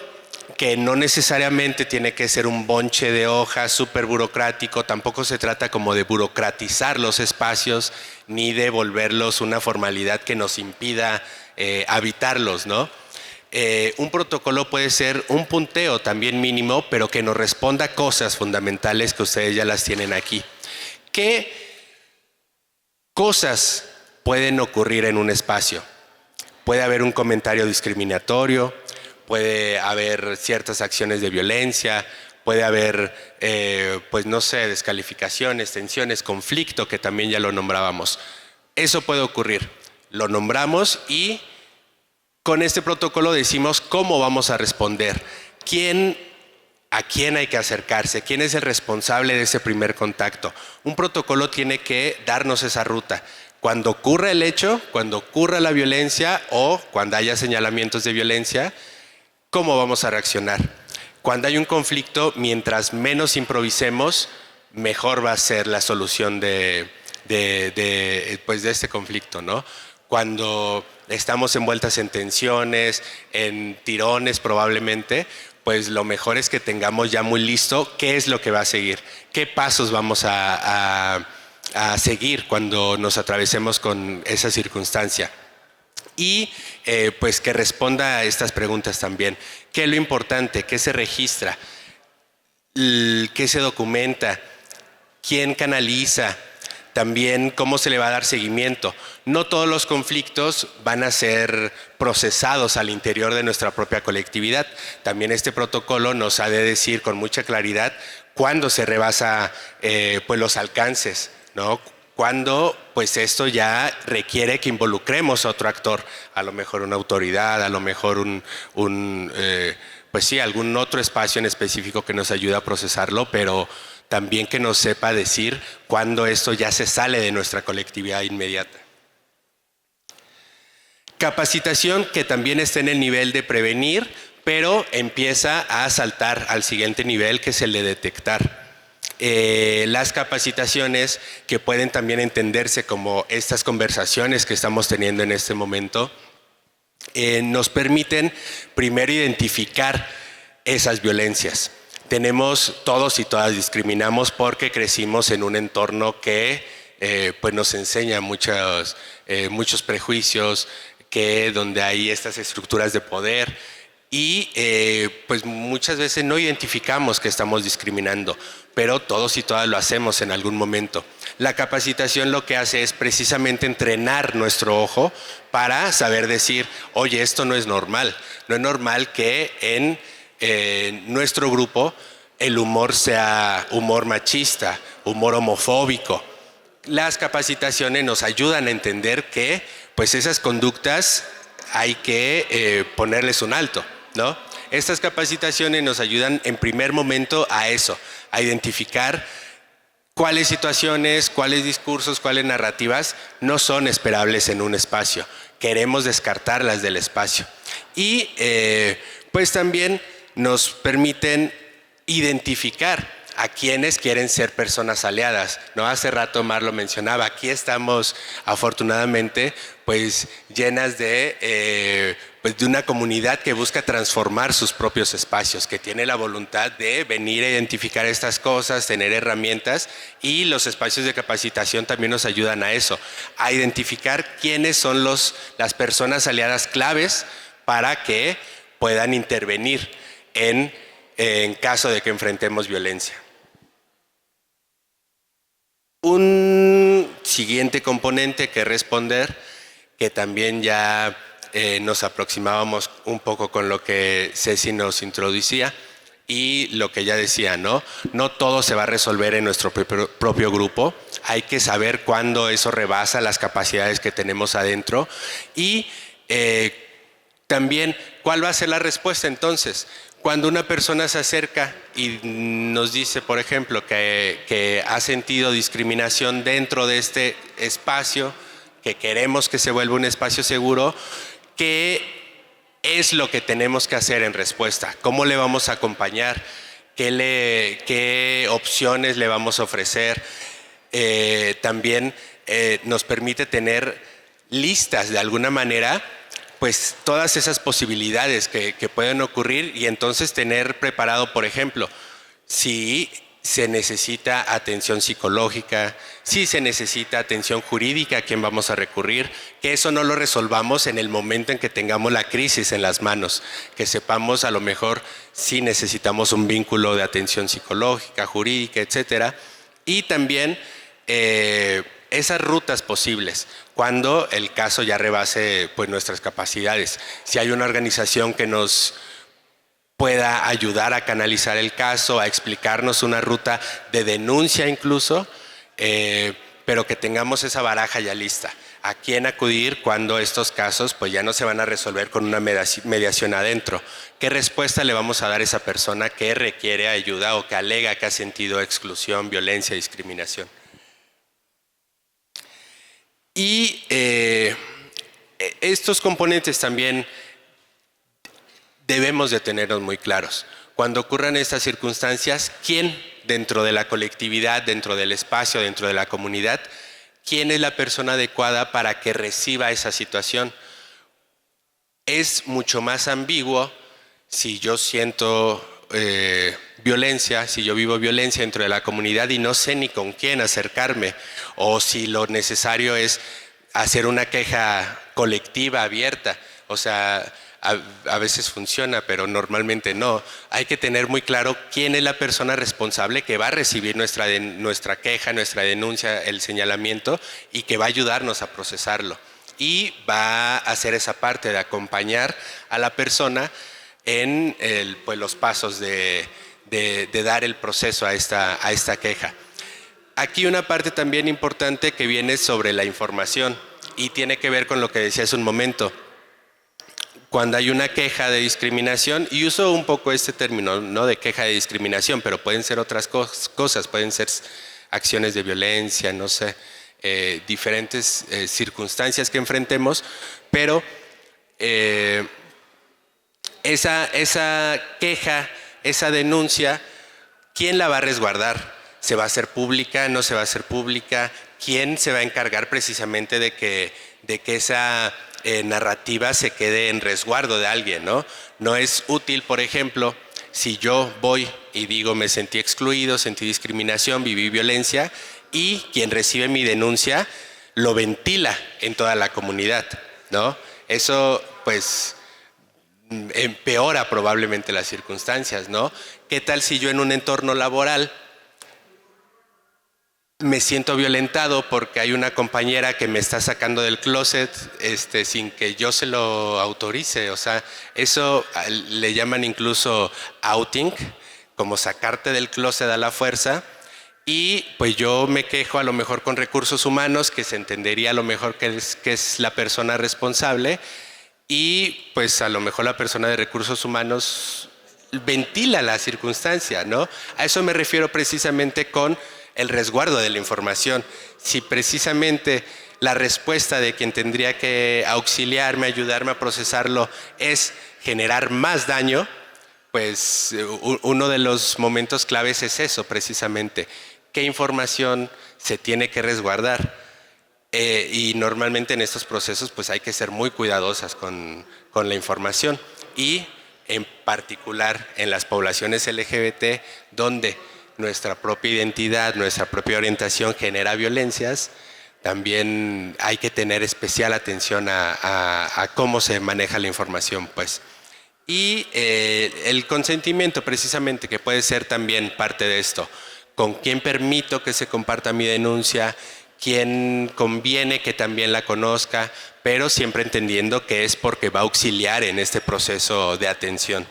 Speaker 11: que no necesariamente tiene que ser un bonche de hojas súper burocrático, tampoco se trata como de burocratizar los espacios ni de volverlos una formalidad que nos impida habitarlos, ¿no? Un protocolo puede ser un punteo también mínimo, pero que nos responda a cosas fundamentales que ustedes ya las tienen aquí. ¿Qué cosas pueden ocurrir en un espacio? Puede haber un comentario discriminatorio, puede haber ciertas acciones de violencia, puede haber, pues no sé, descalificaciones, tensiones, conflicto, que también ya lo nombrábamos. Eso puede ocurrir. Lo nombramos y con este protocolo decimos cómo vamos a responder, a quién hay que acercarse, quién es el responsable de ese primer contacto. Un protocolo tiene que darnos esa ruta. Cuando ocurra el hecho, cuando ocurra la violencia o cuando haya señalamientos de violencia, ¿cómo vamos a reaccionar? Cuando hay un conflicto, mientras menos improvisemos, mejor va a ser la solución de este conflicto, ¿no? Cuando estamos envueltas en tensiones, en tirones probablemente, pues lo mejor es que tengamos ya muy listo qué es lo que va a seguir, qué pasos vamos a seguir cuando nos atravesemos con esa circunstancia. Y pues que responda a estas preguntas también. ¿Qué es lo importante? ¿Qué se registra? ¿Qué se documenta? ¿Quién canaliza? También cómo se le va a dar seguimiento. No todos los conflictos van a ser procesados al interior de nuestra propia colectividad. También este protocolo nos ha de decir con mucha claridad cuándo se rebasa pues los alcances, ¿no? Cuando pues esto ya requiere que involucremos a otro actor, a lo mejor una autoridad, a lo mejor pues sí, algún otro espacio en específico que nos ayude a procesarlo, pero también que nos sepa decir cuándo esto ya se sale de nuestra colectividad inmediata. Capacitación que también está en el nivel de prevenir, pero empieza a saltar al siguiente nivel, que es el de detectar. Las capacitaciones, que pueden también entenderse como estas conversaciones que estamos teniendo en este momento, nos permiten primero identificar esas violencias. Todos y todas discriminamos porque crecimos en un entorno que pues nos enseña muchos prejuicios, donde hay estas estructuras de poder. Y pues muchas veces no identificamos que estamos discriminando, pero todos y todas lo hacemos en algún momento. La capacitación lo que hace es precisamente entrenar nuestro ojo para saber decir, oye, esto no es normal. No es normal que en nuestro grupo el humor sea humor machista, humor homofóbico. Las capacitaciones nos ayudan a entender que pues esas conductas hay que ponerles un alto, ¿no? Estas capacitaciones nos ayudan en primer momento a eso, a identificar cuáles situaciones, cuáles discursos, cuáles narrativas no son esperables en un espacio. Queremos descartarlas del espacio. Y pues también nos permiten identificar a quienes quieren ser personas aliadas, ¿no? Hace rato Mar lo mencionaba, aquí estamos afortunadamente pues llenas de una comunidad que busca transformar sus propios espacios, que tiene la voluntad de venir a identificar estas cosas, tener herramientas, y los espacios de capacitación también nos ayudan a eso, a identificar quiénes son las personas aliadas claves para que puedan intervenir en caso de que enfrentemos violencia. Un siguiente componente que responder, que también ya nos aproximábamos un poco con lo que Ceci nos introducía y lo que ella decía, ¿no? No todo se va a resolver en nuestro propio grupo, hay que saber cuándo eso rebasa las capacidades que tenemos adentro y también cuál va a ser la respuesta entonces. Cuando una persona se acerca y nos dice, por ejemplo, que ha sentido discriminación dentro de este espacio, que queremos que se vuelva un espacio seguro, ¿qué es lo que tenemos que hacer en respuesta? ¿Cómo le vamos a acompañar? ¿Qué opciones le vamos a ofrecer? También nos permite tener listas de alguna manera pues todas esas posibilidades que pueden ocurrir y entonces tener preparado, por ejemplo, si se necesita atención psicológica, si se necesita atención jurídica, ¿a quién vamos a recurrir? Que eso no lo resolvamos en el momento en que tengamos la crisis en las manos, que sepamos a lo mejor si necesitamos un vínculo de atención psicológica, jurídica, etcétera, y también esas rutas posibles cuando el caso ya rebase pues nuestras capacidades. Si hay una organización que nos pueda ayudar a canalizar el caso, a explicarnos una ruta de denuncia incluso, pero que tengamos esa baraja ya lista. ¿A quién acudir cuando estos casos pues ya no se van a resolver con una mediación adentro? ¿Qué respuesta le vamos a dar a esa persona que requiere ayuda o que alega que ha sentido exclusión, violencia, discriminación? Y estos componentes también debemos de tenerlos muy claros. Cuando ocurran estas circunstancias, ¿quién dentro de la colectividad, dentro del espacio, dentro de la comunidad, quién es la persona adecuada para que reciba esa situación? Es mucho más ambiguo si yo siento violencia, si yo vivo violencia dentro de la comunidad y no sé ni con quién acercarme, o si lo necesario es hacer una queja colectiva abierta. O sea, a veces funciona, pero normalmente no. Hay que tener muy claro quién es la persona responsable que va a recibir nuestra queja, nuestra denuncia, el señalamiento, y que va a ayudarnos a procesarlo. Y va a hacer esa parte de acompañar a la persona en pues los pasos de dar el proceso a esta queja. Aquí una parte también importante que viene sobre la información y tiene que ver con lo que decía hace un momento. Cuando hay una queja de discriminación, y uso un poco este término, no de queja de discriminación, pero pueden ser otras cosas, pueden ser acciones de violencia, no sé, diferentes circunstancias que enfrentemos, pero esa queja, esa denuncia, ¿quién la va a resguardar? ¿Se va a hacer pública? ¿No se va a hacer pública? ¿Quién se va a encargar precisamente de que esa narrativa se quede en resguardo de alguien, ¿no? No es útil, por ejemplo, si yo voy y digo me sentí excluido, sentí discriminación, viví violencia, y quien recibe mi denuncia lo ventila en toda la comunidad, ¿no? Eso pues empeora probablemente las circunstancias, ¿no? ¿Qué tal si yo en un entorno laboral me siento violentado porque hay una compañera que me está sacando del closet sin que yo se lo autorice? O sea, eso le llaman incluso outing, como sacarte del closet a la fuerza, y pues yo me quejo a lo mejor con recursos humanos, que se entendería a lo mejor que es la persona responsable, y pues a lo mejor la persona de recursos humanos ventila la circunstancia, ¿no? A eso me refiero precisamente con el resguardo de la información. Si precisamente la respuesta de quien tendría que auxiliarme, ayudarme a procesarlo es generar más daño, pues uno de los momentos claves es eso precisamente, qué información se tiene que resguardar. Y normalmente en estos procesos pues hay que ser muy cuidadosas con la información y en particular en las poblaciones LGBT donde nuestra propia identidad, nuestra propia orientación genera violencias, también hay que tener especial atención a cómo se maneja la información, pues. Y el consentimiento precisamente, que puede ser también parte de esto. ¿Con quién permito que se comparta mi denuncia? ¿Quién conviene que también la conozca? Pero siempre entendiendo que es porque va a auxiliar en este proceso de atención.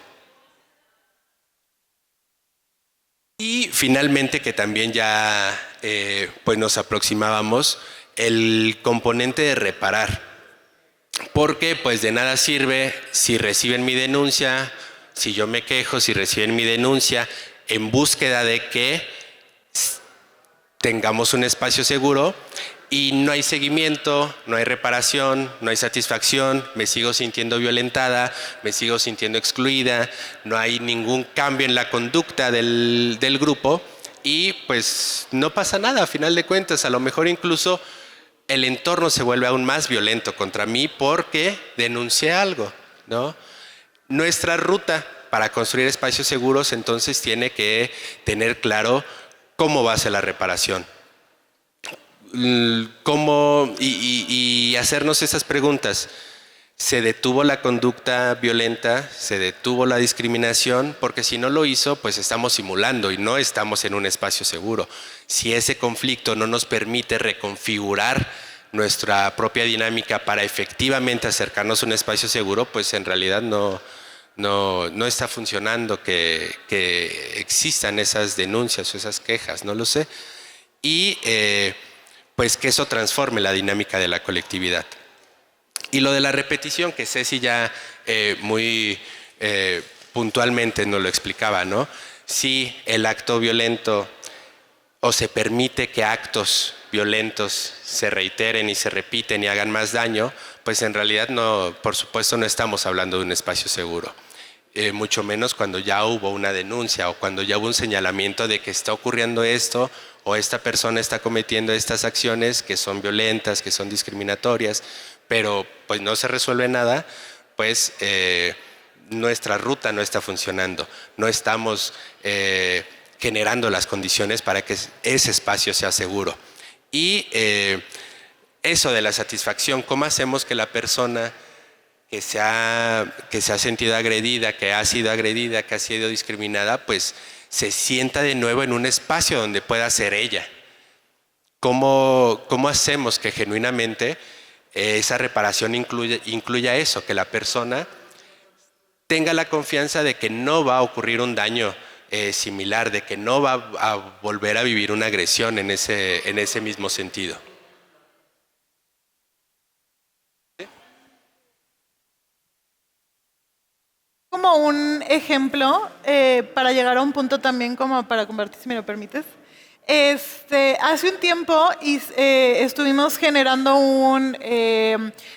Speaker 11: Y finalmente, que también ya pues nos aproximábamos, el componente de reparar. Porque pues de nada sirve si reciben mi denuncia, si yo me quejo, si reciben mi denuncia, en búsqueda de que tengamos un espacio seguro y no hay seguimiento, no hay reparación, no hay satisfacción, me sigo sintiendo violentada, me sigo sintiendo excluida, no hay ningún cambio en la conducta del grupo y pues no pasa nada a final de cuentas. A lo mejor incluso el entorno se vuelve aún más violento contra mí porque denuncié algo, ¿no? Nuestra ruta para construir espacios seguros entonces tiene que tener claro cómo va a ser la reparación. ¿Cómo? Y hacernos esas preguntas. ¿Se detuvo la conducta violenta? ¿Se detuvo la discriminación? Porque si no lo hizo, pues estamos simulando y no estamos en un espacio seguro. Si ese conflicto no nos permite reconfigurar nuestra propia dinámica para efectivamente acercarnos a un espacio seguro, pues en realidad no está funcionando que existan esas denuncias o esas quejas, no lo sé. Y pues que eso transforme la dinámica de la colectividad. Y lo de la repetición, que Ceci ya muy puntualmente nos lo explicaba, ¿no? Si el acto violento o se permite que actos violentos se reiteren y se repiten y hagan más daño, pues en realidad no, por supuesto no estamos hablando de un espacio seguro. Mucho menos cuando ya hubo una denuncia o cuando ya hubo un señalamiento de que está ocurriendo esto o esta persona está cometiendo estas acciones que son violentas, que son discriminatorias, pero pues no se resuelve nada, pues nuestra ruta no está funcionando, no estamos generando las condiciones para que ese espacio sea seguro. Y eso de la satisfacción, ¿cómo hacemos que la persona que se ha sentido agredida, que ha sido agredida, que ha sido discriminada, pues se sienta de nuevo en un espacio donde pueda ser ella? ¿Cómo hacemos que genuinamente esa reparación incluya eso, que la persona tenga la confianza de que no va a ocurrir un daño similar, de que no va a volver a vivir una agresión en ese mismo sentido?
Speaker 2: Como un ejemplo, para llegar a un punto también como para compartir, si me lo permites. Hace un tiempo estuvimos generando un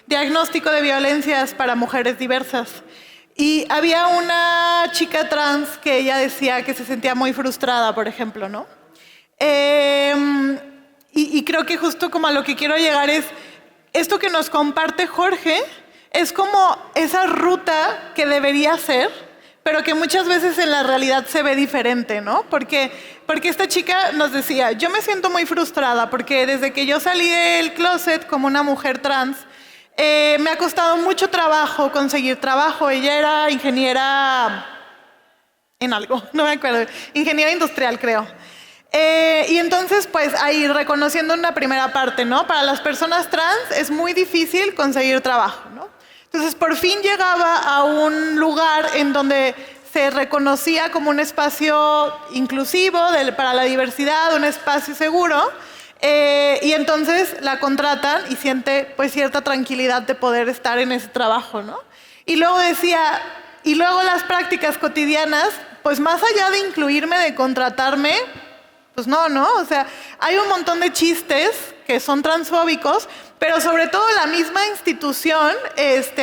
Speaker 2: diagnóstico de violencias para mujeres diversas. Y había una chica trans que ella decía que se sentía muy frustrada, por ejemplo, ¿no? Y creo que justo como a lo que quiero llegar es esto que nos comparte Jorge, es como esa ruta que debería ser, pero que muchas veces en la realidad se ve diferente, ¿no? Porque esta chica nos decía, yo me siento muy frustrada porque desde que yo salí del closet como una mujer trans, me ha costado mucho trabajo conseguir trabajo. Ella era ingeniera en algo, no me acuerdo, ingeniera industrial creo. Y entonces pues ahí reconociendo una primera parte, ¿no? Para las personas trans es muy difícil conseguir trabajo, ¿no? Entonces por fin llegaba a un lugar en donde se reconocía como un espacio inclusivo para la diversidad, un espacio seguro. Y entonces la contratan y siente pues cierta tranquilidad de poder estar en ese trabajo, ¿no? Y luego decía, y luego las prácticas cotidianas, pues más allá de incluirme, de contratarme, pues no, o sea, hay un montón de chistes que son transfóbicos, pero sobre todo la misma institución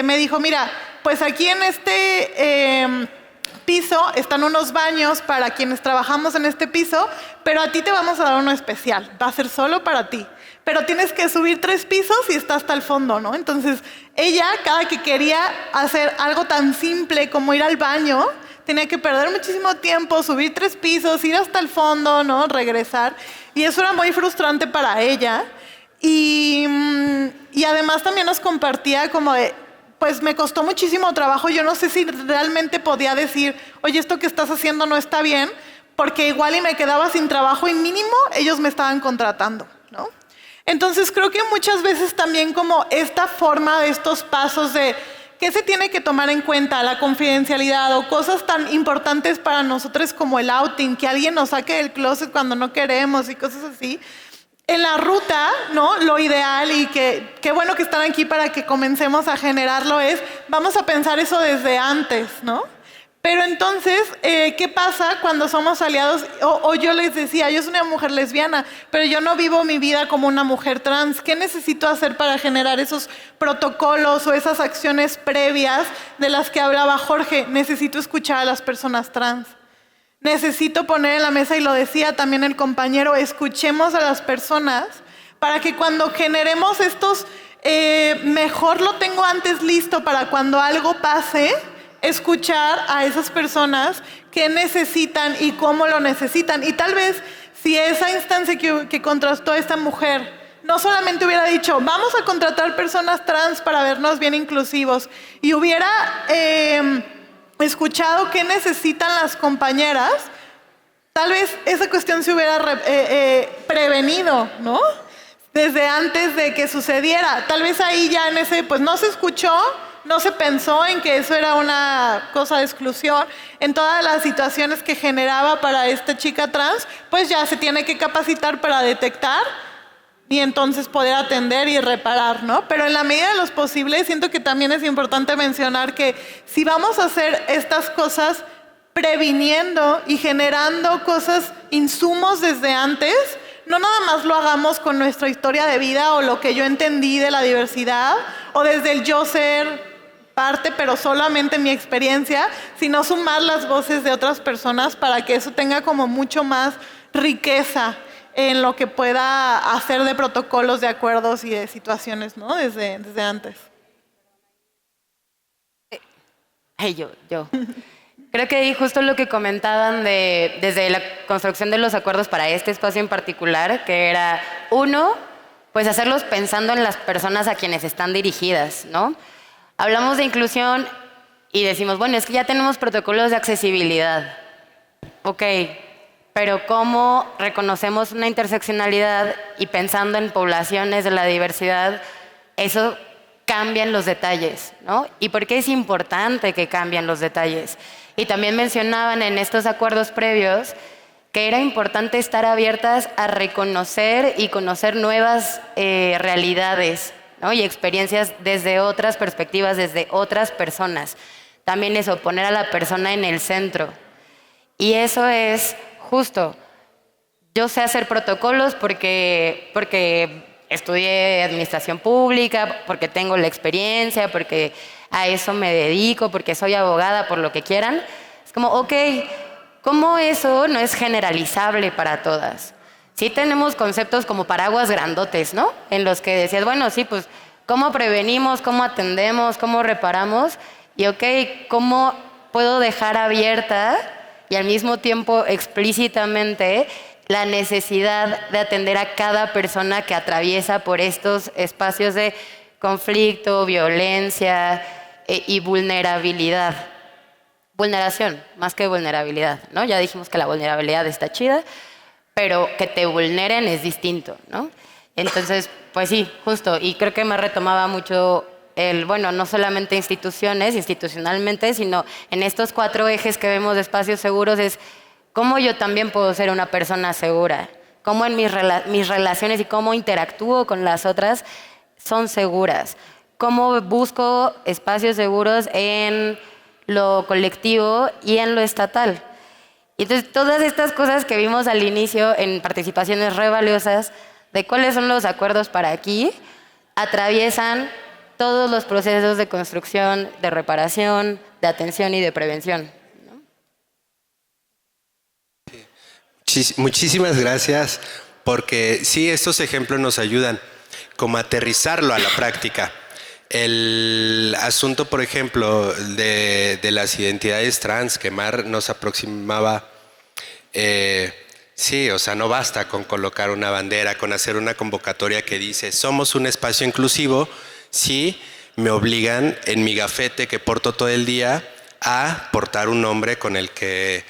Speaker 2: me dijo, mira, pues aquí en este piso están unos baños para quienes trabajamos en este piso, pero a ti te vamos a dar uno especial, va a ser solo para ti. Pero tienes que subir 3 pisos y está hasta el fondo, ¿no? Entonces, ella, cada que quería hacer algo tan simple como ir al baño, tenía que perder muchísimo tiempo, subir 3 pisos, ir hasta el fondo, ¿no? Regresar. Y eso era muy frustrante para ella. Y además también nos compartía como de, pues me costó muchísimo trabajo, yo no sé si realmente podía decir, oye, esto que estás haciendo no está bien, porque igual y me quedaba sin trabajo y mínimo ellos me estaban contratando, ¿no? Entonces creo que muchas veces también como esta forma de estos pasos de qué se tiene que tomar en cuenta, la confidencialidad o cosas tan importantes para nosotros como el outing, que alguien nos saque del closet cuando no queremos y cosas así. En la ruta, ¿no? Lo ideal y que qué bueno que están aquí para que comencemos a generarlo es, vamos a pensar eso desde antes, ¿no? Pero entonces, ¿qué pasa cuando somos aliados? O yo les decía, yo soy una mujer lesbiana, pero yo no vivo mi vida como una mujer trans. ¿Qué necesito hacer para generar esos protocolos o esas acciones previas de las que hablaba Jorge? Necesito escuchar a las personas trans. Necesito poner en la mesa, y lo decía también el compañero, escuchemos a las personas para que cuando generemos estos, mejor lo tengo antes listo para cuando algo pase, escuchar a esas personas que necesitan y cómo lo necesitan. Y tal vez si esa instancia que contrastó esta mujer no solamente hubiera dicho, vamos a contratar personas trans para vernos bien inclusivos, y hubiera escuchado qué necesitan las compañeras, tal vez esa cuestión se hubiera prevenido, ¿no? Desde antes de que sucediera. Tal vez ahí ya en ese, pues no se escuchó, no se pensó en que eso era una cosa de exclusión. En todas las situaciones que generaba para esta chica trans, pues ya se tiene que capacitar para detectar y entonces poder atender y reparar, ¿no? Pero en la medida de los posibles, siento que también es importante mencionar que si vamos a hacer estas cosas previniendo y generando cosas, insumos desde antes, no nada más lo hagamos con nuestra historia de vida o lo que yo entendí de la diversidad o desde el yo ser parte, pero solamente mi experiencia, sino sumar las voces de otras personas para que eso tenga como mucho más riqueza en lo que pueda hacer de protocolos, de acuerdos y de situaciones, ¿no? Desde antes.
Speaker 10: Yo. Creo que ahí justo lo que comentaban desde la construcción de los acuerdos para este espacio en particular, que era, uno, pues hacerlos pensando en las personas a quienes están dirigidas, ¿no? Hablamos de inclusión y decimos, bueno, es que ya tenemos protocolos de accesibilidad. Ok, pero ¿cómo reconocemos una interseccionalidad y pensando en poblaciones de la diversidad, eso cambia en los detalles, ¿no? ¿Y por qué es importante que cambien los detalles? Y también mencionaban en estos acuerdos previos que era importante estar abiertas a reconocer y conocer nuevas realidades, ¿no? Y experiencias desde otras perspectivas, desde otras personas. También eso, poner a la persona en el centro. Y eso es justo. Yo sé hacer protocolos porque estudié administración pública, porque tengo la experiencia, porque a eso me dedico, porque soy abogada, por lo que quieran. Es como, ok, ¿cómo eso no es generalizable para todas? Sí tenemos conceptos como paraguas grandotes, ¿no? En los que decías, bueno, sí, pues, ¿cómo prevenimos, cómo atendemos, cómo reparamos? Y ok, ¿cómo puedo dejar abierta y al mismo tiempo explícitamente la necesidad de atender a cada persona que atraviesa por estos espacios de conflicto, violencia y vulnerabilidad? Vulneración, más que vulnerabilidad, ¿no? Ya dijimos que la vulnerabilidad está chida, pero que te vulneren es distinto, ¿no? Entonces, pues sí, justo, y creo que me retomaba mucho bueno, no solamente institucionalmente, sino en estos 4 ejes que vemos de espacios seguros es cómo yo también puedo ser una persona segura, cómo en mis relaciones y cómo interactúo con las otras son seguras, cómo busco espacios seguros en lo colectivo y en lo estatal. Y entonces todas estas cosas que vimos al inicio en participaciones re valiosas de cuáles son los acuerdos para aquí, atraviesan todos los procesos de construcción, de reparación, de atención y de prevención, ¿no?
Speaker 11: Muchísimas gracias, porque sí, estos ejemplos nos ayudan como a aterrizarlo a la práctica. El asunto, por ejemplo, de las identidades trans que Mar nos aproximaba, sí, o sea, no basta con colocar una bandera, con hacer una convocatoria que dice somos un espacio inclusivo, si me obligan en mi gafete que porto todo el día a portar un nombre con el que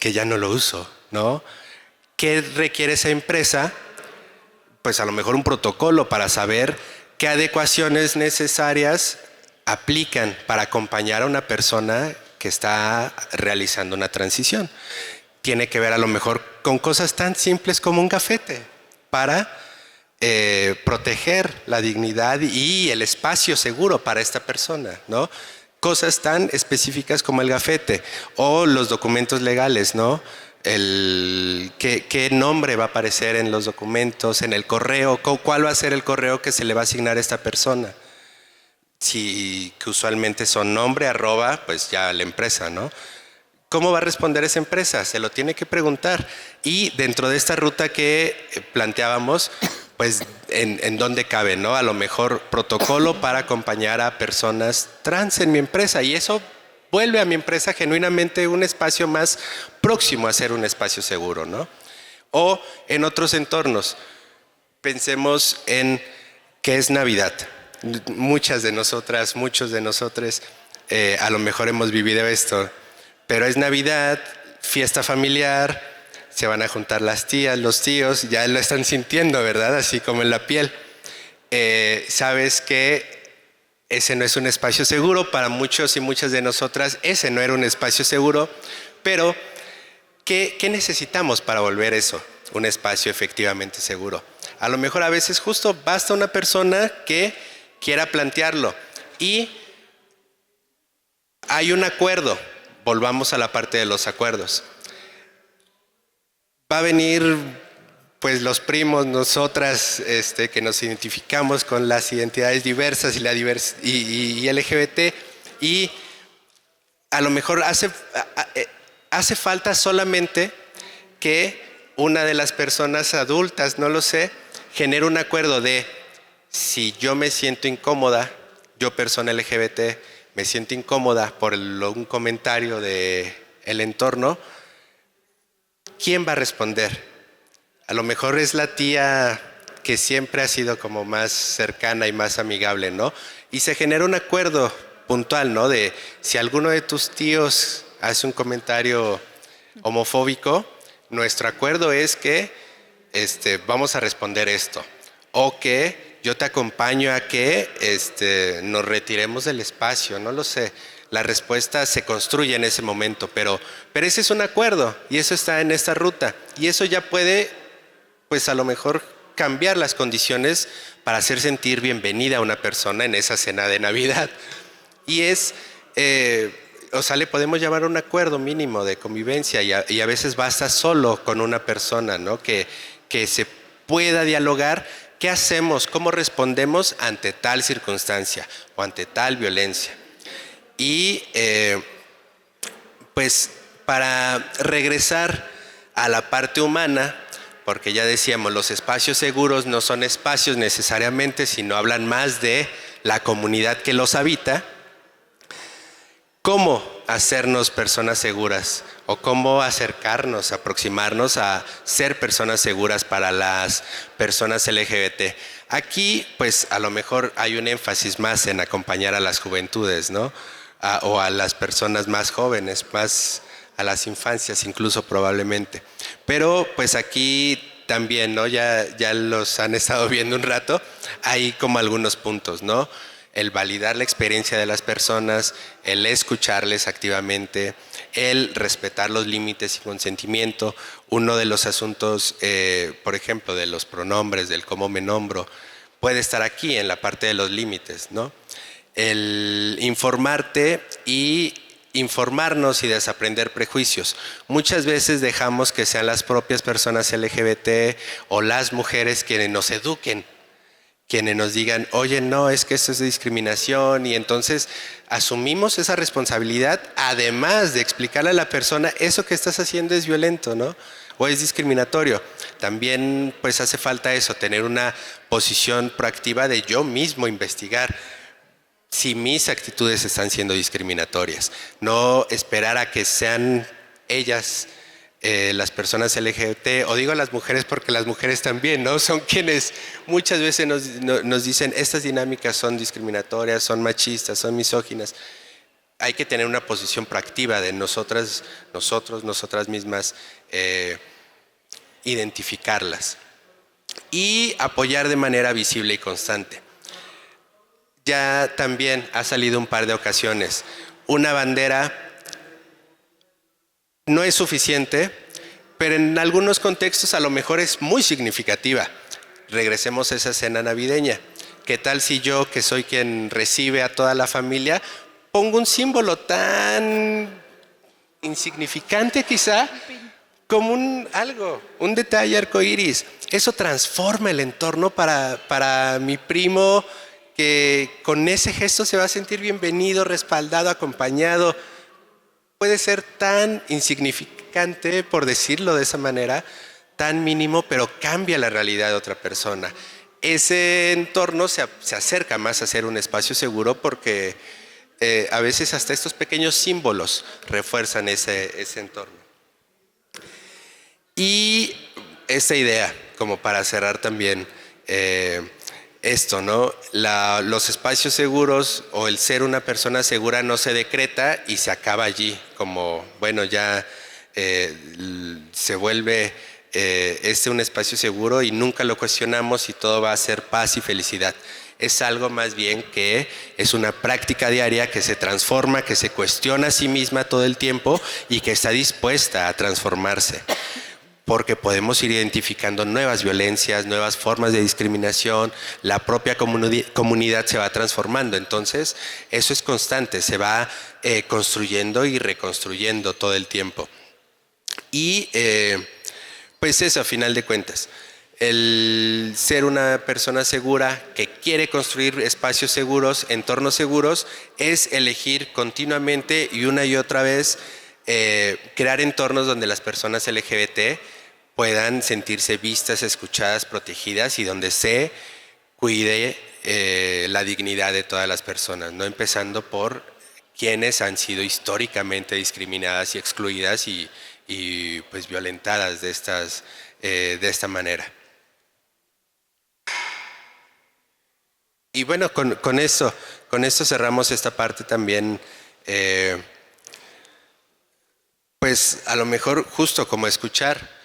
Speaker 11: ya no lo uso, ¿no? ¿Qué requiere esa empresa? Pues a lo mejor un protocolo para saber qué adecuaciones necesarias aplican para acompañar a una persona que está realizando una transición. Tiene que ver a lo mejor con cosas tan simples como un gafete para proteger la dignidad y el espacio seguro para esta persona, ¿no? Cosas tan específicas como el gafete o los documentos legales, ¿no? ¿Qué nombre va a aparecer en los documentos, en el correo? ¿Cuál va a ser el correo que se le va a asignar a esta persona? Si que usualmente son nombre, @ pues ya la empresa, ¿no? ¿Cómo va a responder esa empresa? Se lo tiene que preguntar. Y dentro de esta ruta que planteábamos, pues en dónde cabe, ¿no? A lo mejor protocolo para acompañar a personas trans en mi empresa, y eso vuelve a mi empresa genuinamente un espacio más próximo a ser un espacio seguro, ¿no? O en otros entornos, pensemos en qué es Navidad. Muchas de nosotras, muchos de nosotros a lo mejor hemos vivido esto, pero es Navidad, fiesta familiar, se van a juntar las tías, los tíos, ya lo están sintiendo, ¿verdad? Así como en la piel. Sabes que ese no es un espacio seguro para muchos y muchas de nosotras, ese no era un espacio seguro, pero ¿qué necesitamos para volver eso un espacio efectivamente seguro? A lo mejor a veces justo basta una persona que quiera plantearlo y hay un acuerdo. Volvamos a la parte de los acuerdos. Va a venir pues los primos, nosotras que nos identificamos con las identidades diversas y LGBT, y a lo mejor hace falta solamente que una de las personas adultas, no lo sé, genere un acuerdo de si yo me siento incómoda, yo persona LGBT, me siento incómoda por un comentario del entorno, ¿quién va a responder? A lo mejor es la tía que siempre ha sido como más cercana y más amigable, ¿no? Y se genera un acuerdo puntual, ¿no? De si alguno de tus tíos hace un comentario homofóbico, nuestro acuerdo es que vamos a responder esto. O que yo te acompaño a que nos retiremos del espacio, no lo sé. La respuesta se construye en ese momento, pero ese es un acuerdo y eso está en esta ruta. Y eso ya puede, pues a lo mejor, cambiar las condiciones para hacer sentir bienvenida a una persona en esa cena de Navidad. Y le podemos llamar un acuerdo mínimo de convivencia y a veces basta solo con una persona, ¿no? Que se pueda dialogar. ¿Qué hacemos? ¿Cómo respondemos ante tal circunstancia o ante tal violencia? Y pues para regresar a la parte humana, porque ya decíamos, los espacios seguros no son espacios necesariamente, sino hablan más de la comunidad que los habita. ¿Cómo hacernos personas seguras? ¿O cómo acercarnos, aproximarnos a ser personas seguras para las personas LGBT? Aquí, pues a lo mejor hay un énfasis más en acompañar a las juventudes, ¿no? O a las personas más jóvenes, más a las infancias incluso probablemente. Pero pues aquí también, ¿no? Ya los han estado viendo un rato, hay como algunos puntos, ¿no? El validar la experiencia de las personas, el escucharles activamente, el respetar los límites y consentimiento. Uno de los asuntos, por ejemplo, de los pronombres, del cómo me nombro, puede estar aquí en la parte de los límites, ¿no? El informarte y informarnos y desaprender prejuicios. Muchas veces dejamos que sean las propias personas LGBT o las mujeres quienes nos eduquen, quienes nos digan, oye, no, es que esto es discriminación, y entonces asumimos esa responsabilidad, además de explicarle a la persona, eso que estás haciendo es violento, ¿no? o es discriminatorio. También pues hace falta eso, tener una posición proactiva de yo mismo investigar si mis actitudes están siendo discriminatorias. No esperar a que sean ellas las personas LGBT, o digo las mujeres porque las mujeres también, ¿no? Son quienes muchas veces nos dicen estas dinámicas son discriminatorias, son machistas, son misóginas. Hay que tener una posición proactiva de nosotras mismas, identificarlas y apoyar de manera visible y constante. Ya también ha salido un par de ocasiones. Una bandera no es suficiente, pero en algunos contextos a lo mejor es muy significativa. Regresemos a esa cena navideña. ¿Qué tal si yo, que soy quien recibe a toda la familia, pongo un símbolo tan insignificante quizá como un detalle arcoíris? Eso transforma el entorno para mi primo, que con ese gesto se va a sentir bienvenido, respaldado, acompañado. Puede ser tan insignificante, por decirlo de esa manera, tan mínimo, pero cambia la realidad de otra persona. Ese entorno se acerca más a ser un espacio seguro porque a veces hasta estos pequeños símbolos refuerzan ese entorno. Y esta idea, como para cerrar también esto, ¿no? Los espacios seguros o el ser una persona segura no se decreta y se acaba allí, como, bueno, ya se vuelve un espacio seguro y nunca lo cuestionamos y todo va a ser paz y felicidad. Es algo más bien que es una práctica diaria que se transforma, que se cuestiona a sí misma todo el tiempo y que está dispuesta a transformarse. Porque podemos ir identificando nuevas violencias, nuevas formas de discriminación, la propia comunidad se va transformando. Entonces, eso es constante, se va construyendo y reconstruyendo todo el tiempo. Y pues eso, a final de cuentas, el ser una persona segura que quiere construir espacios seguros, entornos seguros, es elegir continuamente y una y otra vez crear entornos donde las personas LGBT puedan sentirse vistas, escuchadas, protegidas y donde se cuide la dignidad de todas las personas, no empezando por quienes han sido históricamente discriminadas y excluidas y pues violentadas de esta manera. Y bueno, con esto cerramos esta parte también. Pues a lo mejor justo como escuchar,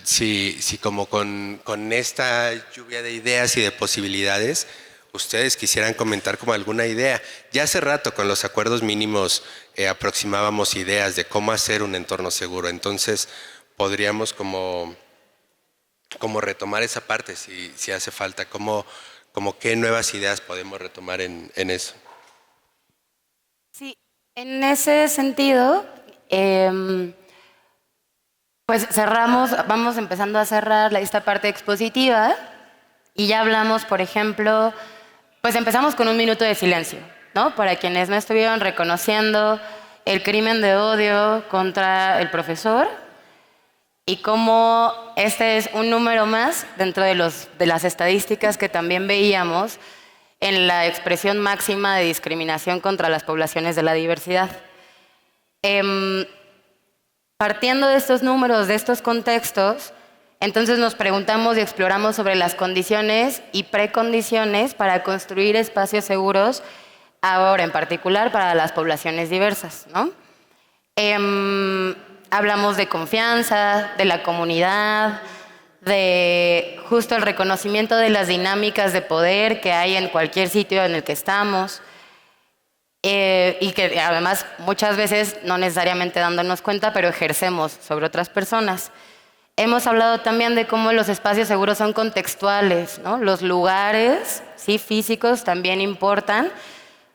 Speaker 11: si como con esta lluvia de ideas y de posibilidades, ustedes quisieran comentar como alguna idea. Ya hace rato con los acuerdos mínimos aproximábamos ideas de cómo hacer un entorno seguro, entonces podríamos como retomar esa parte si hace falta, como qué nuevas ideas podemos retomar en eso.
Speaker 10: Sí, en ese sentido, pues vamos empezando a cerrar esta parte expositiva y ya hablamos, por ejemplo, pues empezamos con un minuto de silencio, ¿no? Para quienes no estuvieron reconociendo el crimen de odio contra el profesor y cómo este es un número más dentro de las estadísticas que también veíamos en la expresión máxima de discriminación contra las poblaciones de la diversidad. Partiendo de estos números, de estos contextos, entonces nos preguntamos y exploramos sobre las condiciones y precondiciones para construir espacios seguros, ahora en particular para las poblaciones diversas, ¿no? Hablamos de confianza, de la comunidad, de justo el reconocimiento de las dinámicas de poder que hay en cualquier sitio en el que estamos. Y que además muchas veces no necesariamente dándonos cuenta, pero ejercemos sobre otras personas. Hemos hablado también de cómo los espacios seguros son contextuales, ¿no? Los lugares, sí, físicos también importan,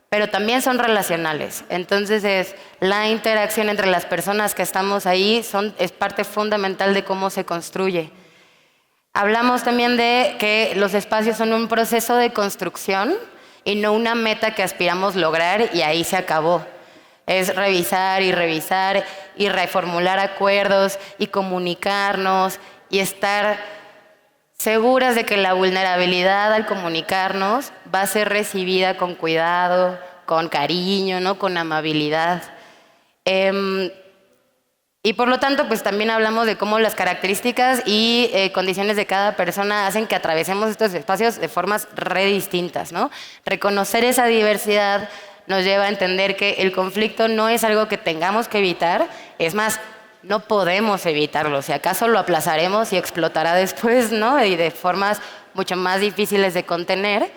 Speaker 10: pero también son relacionales. Entonces la interacción entre las personas que estamos ahí es parte fundamental de cómo se construye. Hablamos también de que los espacios son un proceso de construcción y no una meta que aspiramos lograr y ahí se acabó. Es revisar y revisar y reformular acuerdos y comunicarnos y estar seguras de que la vulnerabilidad al comunicarnos va a ser recibida con cuidado, con cariño, ¿no? Con amabilidad. Y por lo tanto, pues también hablamos de cómo las características y condiciones de cada persona hacen que atravesemos estos espacios de formas re distintas, ¿no? Reconocer esa diversidad nos lleva a entender que el conflicto no es algo que tengamos que evitar, es más, no podemos evitarlo, si acaso lo aplazaremos y explotará después, ¿no? Y de formas mucho más difíciles de contener,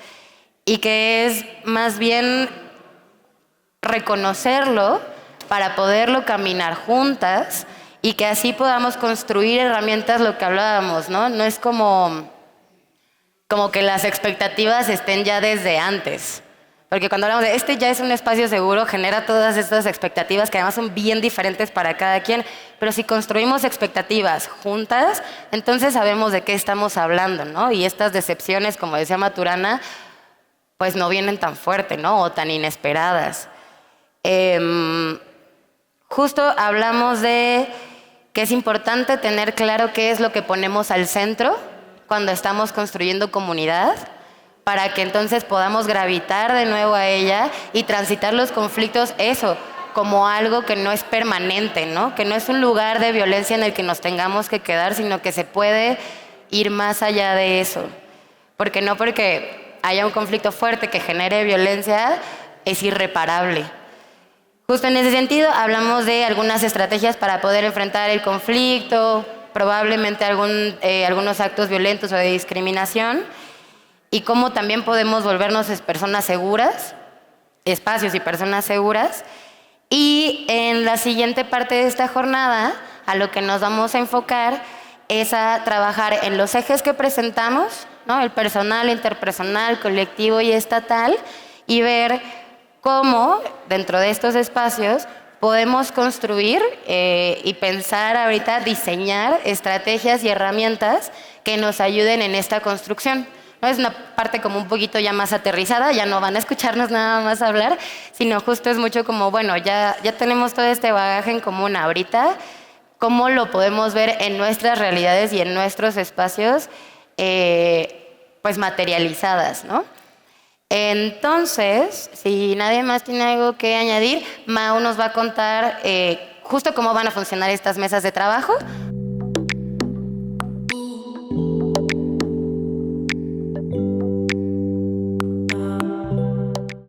Speaker 10: y que es más bien reconocerlo para poderlo caminar juntas y que así podamos construir herramientas, lo que hablábamos, ¿no? No es como que las expectativas estén ya desde antes. Porque cuando hablamos de este ya es un espacio seguro, genera todas estas expectativas que además son bien diferentes para cada quien. Pero si construimos expectativas juntas, entonces sabemos de qué estamos hablando, ¿no? Y estas decepciones, como decía Maturana, pues no vienen tan fuerte, ¿no? O tan inesperadas. Justo hablamos de que es importante tener claro qué es lo que ponemos al centro cuando estamos construyendo comunidad, para que entonces podamos gravitar de nuevo a ella y transitar los conflictos, eso, como algo que no es permanente, ¿no? Que no es un lugar de violencia en el que nos tengamos que quedar, sino que se puede ir más allá de eso. Porque no porque haya un conflicto fuerte que genere violencia, es irreparable. Justo en ese sentido, hablamos de algunas estrategias para poder enfrentar el conflicto, probablemente algunos actos violentos o de discriminación, y cómo también podemos volvernos personas seguras, espacios y personas seguras. Y en la siguiente parte de esta jornada, a lo que nos vamos a enfocar es a trabajar en los ejes que presentamos, ¿no? El personal, interpersonal, colectivo y estatal, y ver cómo dentro de estos espacios podemos construir y pensar ahorita, diseñar estrategias y herramientas que nos ayuden en esta construcción. No es una parte como un poquito ya más aterrizada, ya no van a escucharnos nada más hablar, sino justo es mucho como, bueno, ya tenemos todo este bagaje en común ahorita, cómo lo podemos ver en nuestras realidades y en nuestros espacios, pues materializadas, ¿no? Entonces, si nadie más tiene algo que añadir, Mau nos va a contar justo cómo van a funcionar estas mesas de trabajo